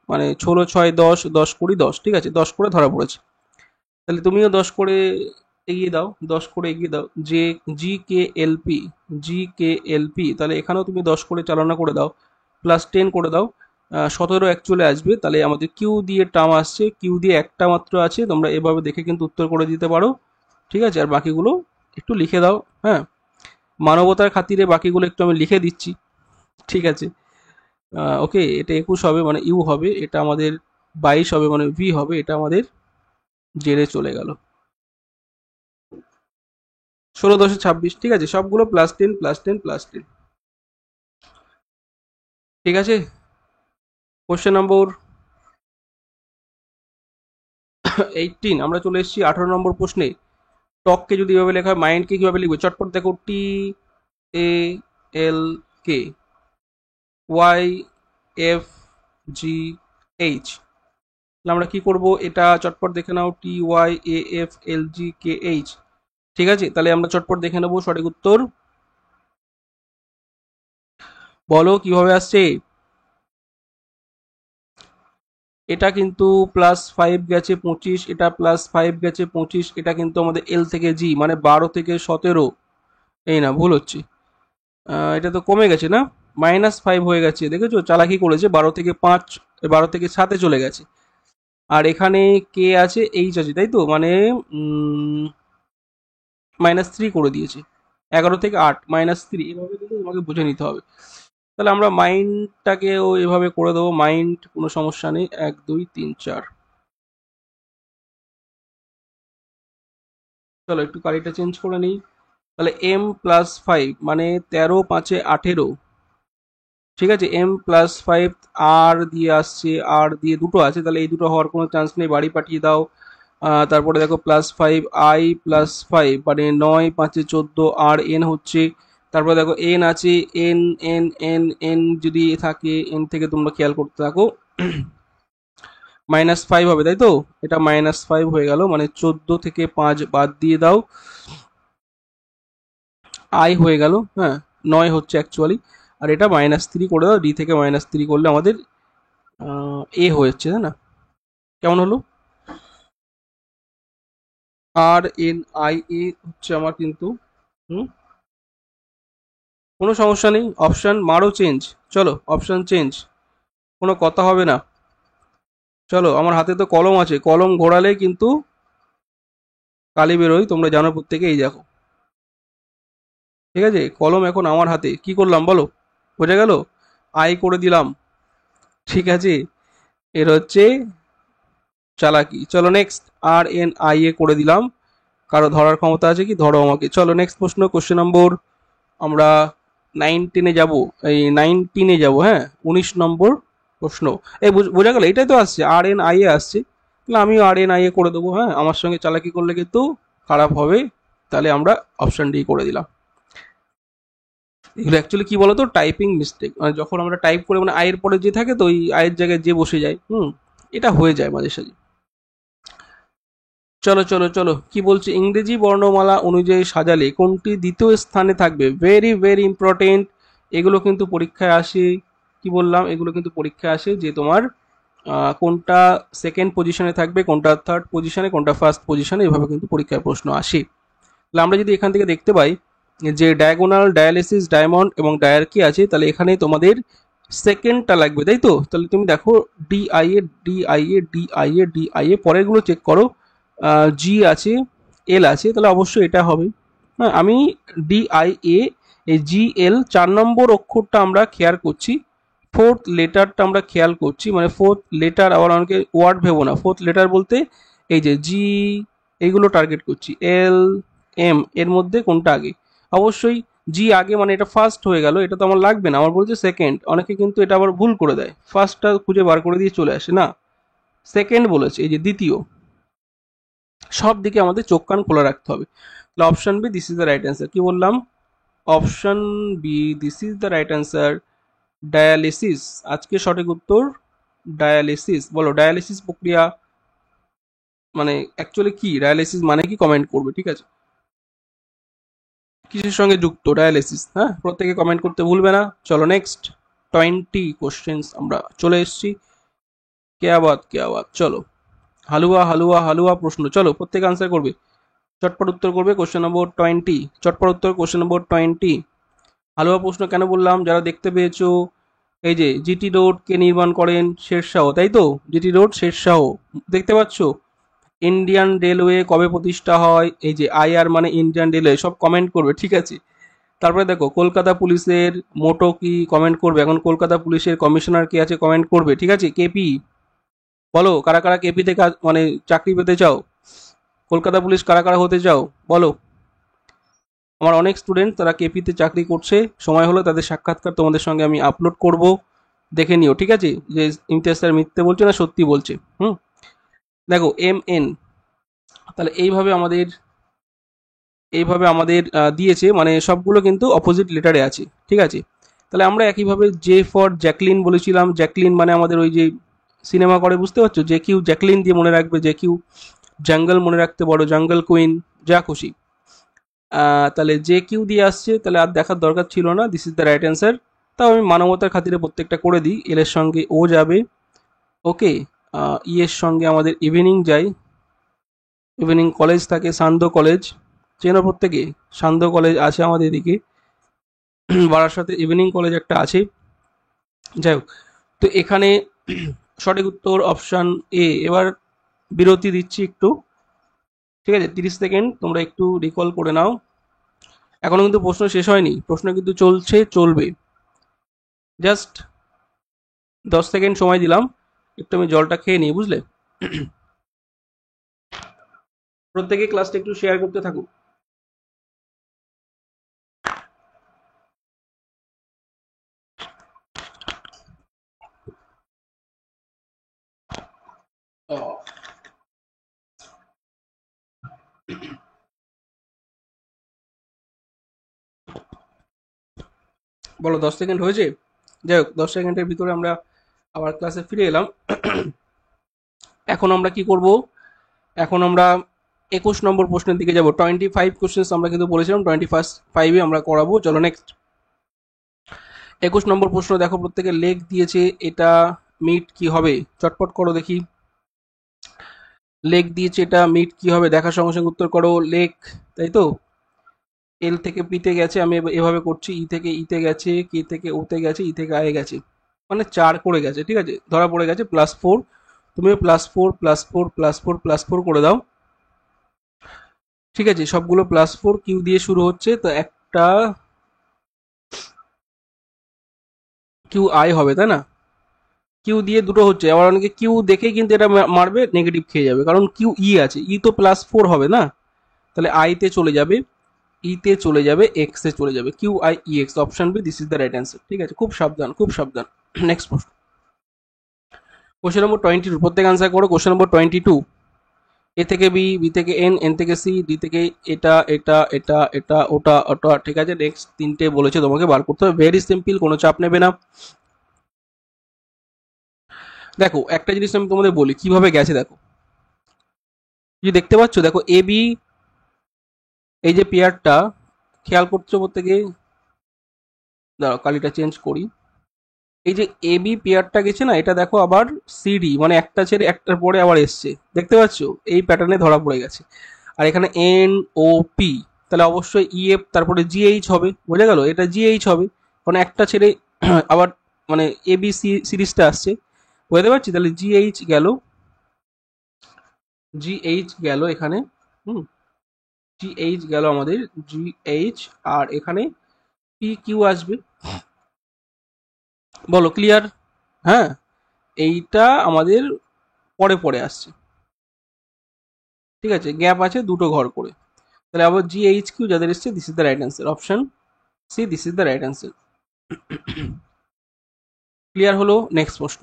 মানে 16, 6, 10, 10, 20, 10, ঠিক আছে, 10 করে ধরা পড়েছে। তাহলে তুমিও 10 করে এগিয়ে দাও, 10 করে এগিয়ে দাও। যে জি কে এল পি, জি কে এল পি, তাহলে এখানেও তুমি 10 করে চালনা করে দাও, প্লাস 10 করে দাও। 17 অ্যাকচুয়ালি আসবে। তাহলে আমাদের কিউ দিয়ে টার্ম আসছে, কিউ দিয়ে একটা মাত্র আছে। তোমরা এভাবে দেখে কিন্তু উত্তর করে দিতে পারো, ঠিক আছে? আর বাকিগুলো একটু লিখে দাও, হ্যাঁ, মানবতার খাতিরে বাকিগুলো একটু আমি লিখে দিচ্ছি, ঠিক আছে? ওকে, এটা 21 হবে মানে ইউ হবে, এটা আমাদের 22 হবে মানে ভি হবে, এটা আমাদের জেরে চলে গেল। 16, 10, 26, ঠিক আছে, সবগুলো +10 +10 +10, ঠিক আছে। কোশ্চেন নম্বর 18, আমরা চলে এসেছি 18 নম্বর প্রশ্নে। টককে যদি এভাবে লেখা হয়, মাইন্ডকে কিভাবে লিখবে? চটপট দেখো, T A L K Y F G H. তাহলে আমরা কি করব? এটা চটপট দেখে নাও, T Y A F L G K H, ঠিক আছে। তাহলে আমরা চটপট দেখে নেবো সঠিক উত্তর। বলো কিভাবে আসছে। এটা কিন্তু +5 গেছে 25, এটা +5 গেছে 25, এটা কিন্তু আমাদের এল থেকে জি, মানে 12 থেকে 17। এই না, ভুল হচ্ছে। এটা তো কমে গেছে না, -5 হয়ে গেছে, দেখেছো? চালাকি করেছে, 12 থেকে 5, 12 থেকে 7-এ চলে গেছে। আর এখানে কে আছে, এইচ আছে, তাই তো? মানে -3 করে দিয়েছে। 11 থেকে 8 -3, এভাবে কিন্তু তোমাকে বুঝে নিতে হবে। তাহলে আমরা মাইন্ডটাকেও এভাবে করে দেবো, মাইন্ড, কোনো সমস্যা নেই, 1, 2, 3, 4। চলো একটু কালিটা চেঞ্জ করে নিই। তাহলে m+5 মানে 13, 5, 18, ঠিক আছে। m+5 আর দিয়ে আসছে, আর দিয়ে দুটো আছে, তাহলে এই দুটো হওয়ার কোনো চান্স নেই, বাড়ি পাঠিয়ে দাও। তারপরে দেখো +5 i+5 মানে 9, 5, 14, আর এন হচ্ছে। তারপরে দেখো এন আছে, এন এন এন এন যদি থাকে, এন থেকে তোমরা খেয়াল করতে থাকো, -5 হবে, তাই তো? এটা -5 হয়ে গেল, মানে 14 থেকে 5 বাদ দিয়ে দাও, আই হয়ে গেল, হ্যাঁ, 9 হচ্ছে অ্যাকচুয়ালি। আর এটা -3 করে দাও, ডি থেকে -3 করলে আমাদের এ হয়েছে, তাই না? কেমন হলো? আর এন আই এ হচ্ছে আমার কিন্তু, হুম, কোনো সমস্যা নেই, অপশন মারো চেঞ্জ। চলো অপশন চেঞ্জ, কোনো কথা হবে না। চলো, আমার হাতে তো কলম আছে, কলম ঘোরালে কিন্তু কালি বেরোয়, তোমরা জানো প্রত্যেকে, এই দেখো, ঠিক আছে, কলম এখন আমার হাতে। কি করলাম বলো, বোঝা গেল? আই করে দিলাম, ঠিক আছে। এর হচ্ছে চালাকি। চলো next, R N I A করে দিলাম। কারো ধরার ক্ষমতা আছে কি? ধরো আমাকে। চলো নেক্সট প্রশ্ন, কোশ্চেন নম্বর আমরা 19-এ যাব, এই 19-এ যাব, হ্যাঁ, 19 নম্বর প্রশ্ন। এই বোঝা গেল, এটাই তো আসছে, আর এন আই এ আসছে, তাহলে আমিও আর এন আই এ করে দেবো, হ্যাঁ। আমার সঙ্গে চালাকি করলে কিন্তু খারাপ হবে। তাহলে আমরা অপশন ডি করে দিলাম। এগুলো অ্যাকচুয়ালি কি বলতো, টাইপিং মিস্টেক, মানে যখন আমরা টাইপ করে, মানে আয়ের পরে যে থাকে, তো ওই আয়ের জায়গায় যে বসে যায়, এটা হয়ে যায় মাঝে সাঝে। চলো চলো চলো, কি বলছে, ইংরেজি বর্ণমালা অনুযায়ী সাজালে কোনটি দ্বিতীয় স্থানে থাকবে? Very very important. এগুলো কিন্তু পরীক্ষায় আসে। কি বললাম, এগুলো কিন্তু পরীক্ষায় আসে যে তোমার কোনটা সেকেন্ড পজিশনে থাকবে, কোনটা থার্ড পজিশনে, কোনটা ফার্স্ট পজিশনে, এভাবে কিন্তু পরীক্ষায় প্রশ্ন আসে। তাহলে আমরা যদি এখান থেকে দেখতে পাই যে ডায়াগোনাল, ডায়ালিসিস, ডায়মন্ড এবং ডায়ার্কি আছে, তাহলে এখানে তোমাদের সেকেন্ডটা লাগবে, তাই তো? তাহলে তুমি দেখো ডিআইএ, ডিআইএ, ডিআইএ, ডিআইএ, পরেরগুলো চেক করো, জি আছে, এল আছে, তাহলে অবশ্যই এটা হবে। হ্যাঁ, আমি ডিআইএ, এই জি এল 4 নম্বর অক্ষরটা আমরা খেয়াল করছি, ফোর্থ লেটারটা আমরা খেয়াল করছি, মানে ফোর্থ লেটার আবার অনেকে ওয়ার্ড ভেবো না, ফোর্থ লেটার বলতে এই যে জি এইগুলো টার্গেট করছি, এল এম এর মধ্যে কোনটা আগে। অবশ্যই জি আগে মানে এটা ফার্স্ট হয়ে গেল, এটা তো আমার লাগবে না, আমার বলছে সেকেন্ড। অনেকে কিন্তু এটা আবার ভুল করে দেয়, ফার্স্টটা খুঁজে বার করে দিয়ে চলে আসে, না সেকেন্ড বলেছে, এই যে দ্বিতীয়। সব দিকে আমাদের চোখ কান খোলা রাখতে হবে। তাহলে option B this is the right answer. কি বললাম? Option B this is the right answer, dialysis. আজকে সঠিক উত্তর ডায়ালিসিস। বলো ডায়ালিসিস প্রক্রিয়া মানে অ্যাকচুয়ালি কি, ডায়ালিসিস মানে কি, কমেন্ট করবে, ঠিক আছে? কিসের সঙ্গে যুক্ত ডায়ালিসিস? হ্যাঁ, প্রত্যেকে কমেন্ট করতে ভুলবে না। চলো নেক্সট 20 কোশ্চেন্স আমরা চলে এসেছি। কেয়া বাত কেয়া বাত। চলো হালুয়া হালুয়া হালুয়া প্রশ্ন, চলো প্রত্যেকে আনসার করবে, চটপট উত্তর করবে। কোশ্চেন নম্বর 20, চটপট উত্তর কোশ্চেন নম্বর 20। হালুয়া প্রশ্ন কেন বললাম, যারা দেখতে পেয়েছো, এই যে জিটি রোড কে নির্মাণ করেন? শেরশাহ, তাই তো? জিটি রোড শেরশাহ, দেখতে পাচ্ছ। ইন্ডিয়ান রেলওয়ে কবে প্রতিষ্ঠা হয়? এই যে আইআর মানে ইন্ডিয়ান রেলওয়ে, সব কমেন্ট করবে, ঠিক আছে? তারপরে দেখো কলকাতা পুলিশের মোটো কি, কমেন্ট করবে। এখন কলকাতা পুলিশের কমিশনার কে আছে, কমেন্ট করবে, ঠিক আছে? কেপি, বলো কারা কারা কেপিতে কাজ মানে চাকরি পেতে চাও, কলকাতা পুলিশ কারা কারা হতে চাও, বলো। আমার অনেক স্টুডেন্ট তারা কেপিতে চাকরি করছে, সময় হলে তাদের সাক্ষাৎকার তোমাদের সঙ্গে আমি আপলোড করব, দেখে নিও, ঠিক আছে? যে ইমতিয়াজ স্যার মিথ্যে বলছে না সত্যি বলছে। দেখো এম এন, তাহলে এইভাবে আমাদের দিয়েছে, মানে সবগুলো কিন্তু অপোজিট লেটারে আছে, ঠিক আছে? তাহলে আমরা একইভাবে জে ফর জ্যাকলিন বলেছিলাম, জ্যাকলিন মানে আমাদের ওই যে সিনেমা করে, বুঝতে পারছো? জে কিউ জ্যাকলিন দিয়ে মনে রাখবে, জে কিউ জঙ্গল মনে রাখতে পারো, জঙ্গল কুইন, যা খুশি। তাহলে যে কিউ দিয়ে আসছে, তাহলে আর দেখার দরকার ছিল না, this is the right answer. তাও আমি মানবতার খাতিরে প্রত্যেকটা করে দিই। এল এর সঙ্গে ও যাবে, ওকে। ই এর সঙ্গে আমাদের ইভিনিং যাই, ইভিনিং কলেজ থাকে, সান্ধ্য কলেজ, চেনো প্রত্যেকে? সান্ধ্য কলেজ আছে আমাদের এদিকে, বারাসাতে ইভিনিং কলেজ একটা আছে। যাই হোক, তো এখানে সঠিক উত্তর অপশান এ। এবার বিরতি দিচ্ছি একটু, ঠিক আছে? 30 সেকেন্ড তোমরা একটু রিকল করে নাও। এখনো কিন্তু প্রশ্ন শেষ হয়নি, প্রশ্ন কিন্তু চলছে, চলবে। জাস্ট 10 সেকেন্ড সময় দিলাম, একটু আমি জলটা খেয়ে নিই, বুঝলে? প্রত্যেকে ক্লাসটা একটু শেয়ার করতে থাকুক। বলো 10 সেকেন্ড হয়েছে? যাই হোক, 10 সেকেন্ডের ভিতরে আমরা আবার ক্লাসে ফিরে এলাম। এখন আমরা কি করব? এখন আমরা 21 নম্বর প্রশ্নের দিকে যাব। 25 কোশ্চেন্স আমরা কিন্তু বলেছিলাম 25 আমরা করাবো। চলো নেক্সট 21 নম্বর প্রশ্ন। দেখো প্রত্যেকে লেখ দিয়েছে, এটা মিট কি হবে? চটপট করো দেখি। লেখ দিয়েছে, এটা মিট কি হবে? দেখার সঙ্গে সঙ্গে উত্তর করো লেখ, তাই তো? এল থেকে পিতে গেছে, আমি এভাবে করছি, ই থেকে ইতে গেছে, কে থেকে ওতে গেছে, ই থেকে আয়ে গেছে, মানে 4 করে গেছে, ঠিক আছে? ধরা পড়ে গেছে +4। তুমিও +4 +4 +4 +4 করে দাও, ঠিক আছে? সবগুলো +4 কিউ দিয়ে শুরু হচ্ছে, তো একটা কিউ আই হবে, তাই না? কিউ দিয়ে দুটো হচ্ছে, আবার অনেকে কিউ দেখেই কিন্তু এটা মারবে, নেগেটিভ খেয়ে যাবে, কারণ কিউ ই আছে, ই তো +4 হবে না, তাহলে আই তে চলে যাবে, ই তে চলে যাবে, এক্স এ চলে যাবে, Q I E X. Option B this is the right answer, ঠিক আছে? খুব সাবধান, খুব সাবধান। নেক্সট প্রশ্ন, কোশ্চেন নম্বর 22, প্রত্যেক আনসার করো। কোশ্চেন নম্বর 22, এ থেকে বি, বি থেকে এন, এন থেকে সি, ডি থেকে এটা এটা এটা এটা ওটা ওটা, ঠিক আছে? নেক্সট তিনটে বলেছে তোমাকে বার করতে হবে, ভেরি সিম্পল, কোনো চাপ নেবে না। দেখো একটা জিনিস আমি তোমাদের বলি কিভাবে গেছে, দেখো যে দেখতে পাচ্ছ, দেখো এ বি, এই যে পেয়ারটা খেয়াল করছো প্রত্যেকে, দাঁড়াও কালিটা চেঞ্জ করি। এই যে এ বি পেয়ারটা গেছে না, এটা দেখো আবার সিডি মানে একটা ছেড়ে একটার পরে আবার এসছে, দেখতে পাচ্ছ? এই প্যাটার্নে ধরা পড়ে গেছে। আর এখানে এন ও পি, তাহলে অবশ্যই ই এফ তারপরে জিএইচ হবে, বোঝা গেল? এটা জিএইচ হবে, কারণ একটা ছেড়ে আবার মানে এ বি সি সিরিজটা আসছে, বুঝতে পারছি? তাহলে জিএইচ গেল, জিএইচ গেল এখানে, হুম, জিএইচ গেল আমাদের, জিএইচ। আর এখানে পি কিউ আসবে, বলো ক্লিয়ার? হ্যাঁ, এইটা আমাদের পরে পরে আসছে, ঠিক আছে, গ্যাপ আছে দুটো ঘর করে। তাহলে আবার GHQ যাদের এসছে, this is the right answer, option C, this is the right answer. Clear হলো? নেক্সট প্রশ্ন,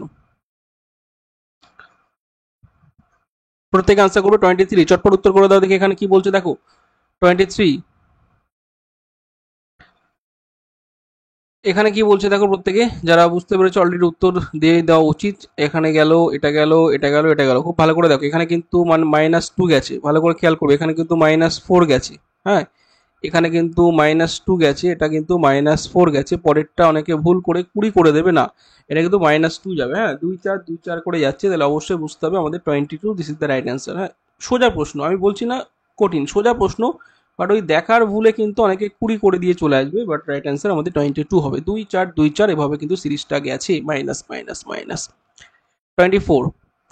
প্রত্যেকে আনসার করবে। 23, চটপট উত্তর করে দাও দেখি এখানে কি বলছে, দেখো 23 এখানে কি বলছে দেখো, প্রত্যেকে যারা বুঝতে পেরেছে অলরেডি উত্তর দিয়ে দেওয়া উচিত। এখানে গেল, এটা গেল, এটা গেল, এটা গেল, খুব ভালো করে দেখো, এখানে কিন্তু -2 গেছে, ভালো করে খেয়াল করবে, এখানে কিন্তু -4 গেছে। হ্যাঁ, এখানে কিন্তু -2 গেছে, এটা কিন্তু -4 গেছে, পরেরটা অনেকে ভুল করে 20 করে দেবে না, এটা কিন্তু -2 যাবে। হ্যাঁ, 2 4 2 4 করে যাচ্ছে, তাহলে অবশ্যই বুঝতে হবে আমাদের 22, this is the right answer. হ্যাঁ, সোজা প্রশ্ন, আমি বলছি না কঠিন, সোজা প্রশ্ন, বাট ওই দেখার ভুলে কিন্তু অনেকে 20 করে দিয়ে চলে আসবে, বাট রাইট অ্যান্সার আমাদের 22 হবে। 2 4 2 4 এভাবে কিন্তু সিরিজটা গেছে, মাইনাস মাইনাস মাইনাস। 24,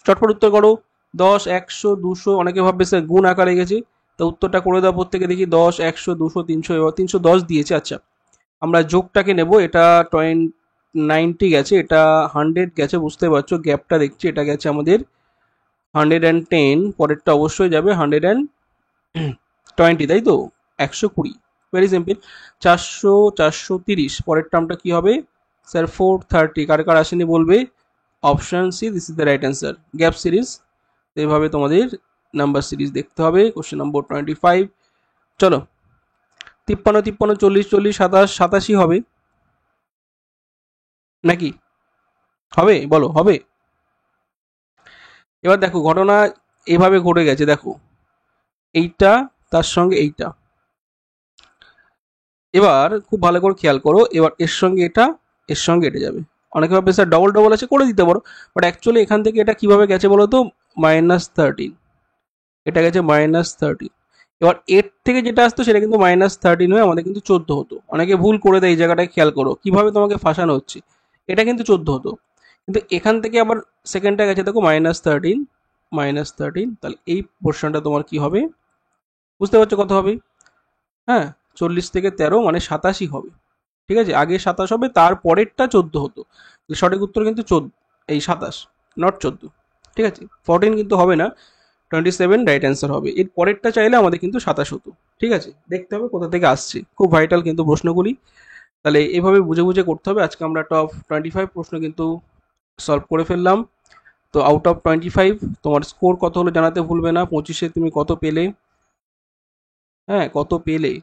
চটপট উত্তর করো। 10 100 200, অনেকে ভাববে স্যার গুণ আকারে গেছে, তো উত্তরটা করে দাও প্রত্যেকে দেখি। 10 100 200 300, এবার 310 দিয়েছে। আচ্ছা, আমরা যোগটাকে নেব, এটা 90 গেছে, এটা 100 গেছে, বুঝতে পারছো গ্যাপটা দেখছি, এটা গেছে আমাদের 110, পরেরটা অবশ্যই যাবে 120, তাই তো, 120, ভেরি সিম্পল। 400 430, পরের টার্মটা কি হবে স্যার? 430, কার কার আসেনি বলবে। Option C, this is the right answer, gap series. এভাবে তোমাদের নাম্বার সিরিজ দেখতে হবে। কোশ্চেন নম্বর 25, চলো 53 53 40 40 27 87 হবে নাকি? হবে, বলো হবে? এবার দেখো ঘটনা এভাবে ঘটে গেছে, দেখো এইটা তার সঙ্গে এইটা, এবার খুব ভালো করে খেয়াল করো, এবার এর সঙ্গে এটা, এর সঙ্গে এটা যাবে। অনেকে ভাববে স্যার ডবল ডবল আছে, করে দিতে পারো, বাট অ্যাকচুয়ালি এখান থেকে এটা কিভাবে গেছে বলো তো, -13, এটা গেছে -13। এবার এর থেকে যেটা আসতো সেটা কিন্তু -13 হয়ে আমাদের কিন্তু 14 হতো। অনেকে ভুল করে দেয়, এই জায়গাটায় খেয়াল করো কিভাবে তোমাকে ফাঁসানো হচ্ছে, এটা কিন্তু 14 হতো, কিন্তু এখান থেকে আবার সেকেন্ডটা গেছে দেখো -13, -13, তাহলে এই পোর্শনটা তোমার কি হবে, বুঝতে পারছো কত হবে? হ্যাঁ, 40 থেকে 13 মানে 87 হবে, ঠিক আছে, আগে 27 হবে, তার পরেরটা 14 হতো, সঠিক উত্তর কিন্তু 14, এই 27, নট 14, ঠিক আছে, 14 কিন্তু হবে না, 27 রাইট অ্যান্সার হবে। এর পরেরটা চাইলে আমাদের কিন্তু 27 হতো, ঠিক আছে, দেখতে হবে কোথা থেকে আসছে, খুব ভাইটাল কিন্তু প্রশ্নগুলি, তাহলে এভাবে বুঝে বুঝে করতে হবে। আজকে আমরা টপ 25 প্রশ্ন কিন্তু সলভ করে ফেললাম। তো আউট অফ 25 তোমার স্কোর কত হলো জানাতে ভুলবে না, 25-এ তুমি কত পেলে, হ্যাঁ কত পেলে,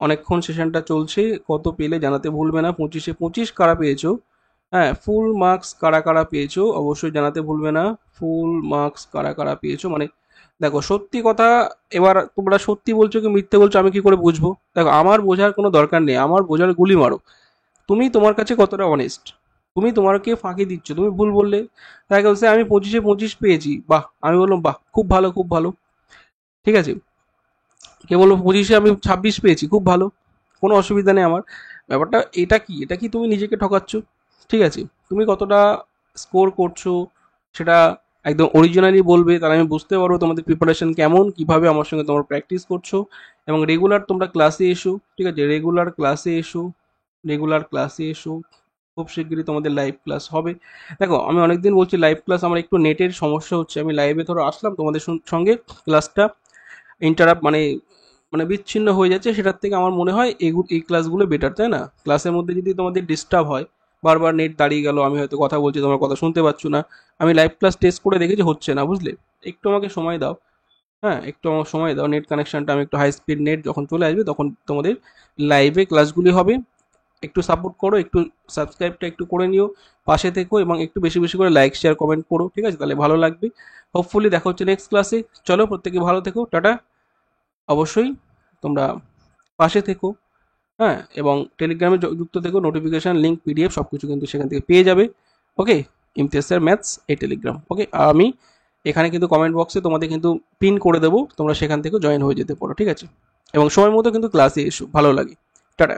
অনেকক্ষণ সেশনটা চলছে, কত পেলে জানাতে ভুলবে না। 25-এ 25 কারা পেয়েছো, হ্যাঁ ফুল মার্কস কারা কারা পেয়েছো অবশ্যই জানাতে ভুলবে না। ফুল মার্কস কারা কারা পেয়েছো, মানে দেখো সত্যি কথা, এবার তোমরা সত্যি বলছো কি মিথ্যে বলছো আমি কি করে বুঝবো? দেখো আমার বোঝার কোনো দরকার নেই, আমার বোঝার গুলি মারো, তুমি তোমার কাছে কতটা অনেস্ট, তুমি তোমাকে ফাঁকি দিচ্ছ, তুমি ভুল বললে তাই বলছে আমি 25-এ 25 পেয়েছি, বাহ, আমি বললাম বাহ খুব ভালো খুব ভালো, ঠিক আছে, কে বলবো 25-এ আমি 26 পেয়েছি, খুব ভালো, কোনো অসুবিধা নেই আমার। ব্যাপারটা এটা কি, এটা কি তুমি নিজেকে ঠকাচ্ছ, ঠিক আছে, তুমি কতটা স্কোর করছো সেটা একদম অরিজিনালি বলবে, তাহলে আমি বুঝতে পারবো তোমাদের প্রিপারেশন কেমন, কিভাবে আমার সঙ্গে তোমরা প্র্যাকটিস করছো, এবং রেগুলার তোমরা ক্লাসে এসো, ঠিক আছে, রেগুলার ক্লাসে এসো, রেগুলার ক্লাসে এসো, খুব শিগগিরই তোমাদের লাইভ ক্লাস হবে। দেখো আমি অনেকদিন বলছি লাইভ ক্লাস, আমার একটু নেটের সমস্যা হচ্ছে, আমি লাইভে ধরো আসলাম তোমাদের সঙ্গে, ক্লাসটা ইন্টারাপ্ট মানে মানে বিচ্ছিন্ন হয়ে যাচ্ছে, সেটার থেকে আমার মনে হয় এই ক্লাসগুলো বেটার, তাই না? ক্লাসের মধ্যে যদি তোমাদের ডিস্টার্ব হয়, বারবার নেট দাঁড়িয়ে গেল, আমি হয়তো কথা বলছি তোমার কথা শুনতে পাচ্ছ না, আমি লাইভ ক্লাস টেস্ট করে দেখেছি হচ্ছে না, বুঝলে, একটু আমাকে সময় দাও, হ্যাঁ একটু আমার সময় দাও, নেট কানেকশনটা আমি একটু হাই স্পিড নেট যখন চলে আসবে তখন তোমাদের লাইভে ক্লাসগুলি হবে, একটু সাপোর্ট করো, একটু সাবস্ক্রাইবটা একটু করে নিও, পাশে থেকো, এবং একটু বেশি বেশি করে লাইক শেয়ার কমেন্ট করো, ঠিক আছে, তাহলে ভালো লাগবে। হোপফুলি দেখা হচ্ছে নেক্সট ক্লাসে, চলো প্রত্যেকে ভালো থেকো, টাটা। অবশ্যই তোমরা পাশে থেকো, হ্যাঁ, এবং টেলিগ্রামে যুক্ত থেকো, নোটিফিকেশান লিঙ্ক পিডিএফ সব কিছু কিন্তু সেখান থেকে পেয়ে যাবে। ওকে, ইমতিয়াজ স্যার ম্যাথস এই টেলিগ্রাম, ওকে, আমি এখানে কিন্তু কমেন্ট বক্সে তোমাদের কিন্তু পিন করে দেবো, তোমরা সেখান থেকে জয়েন হয়ে যেতে পারো, ঠিক আছে, এবং সময় মতো কিন্তু ক্লাসে এসো, ভালো লাগে, টাটা।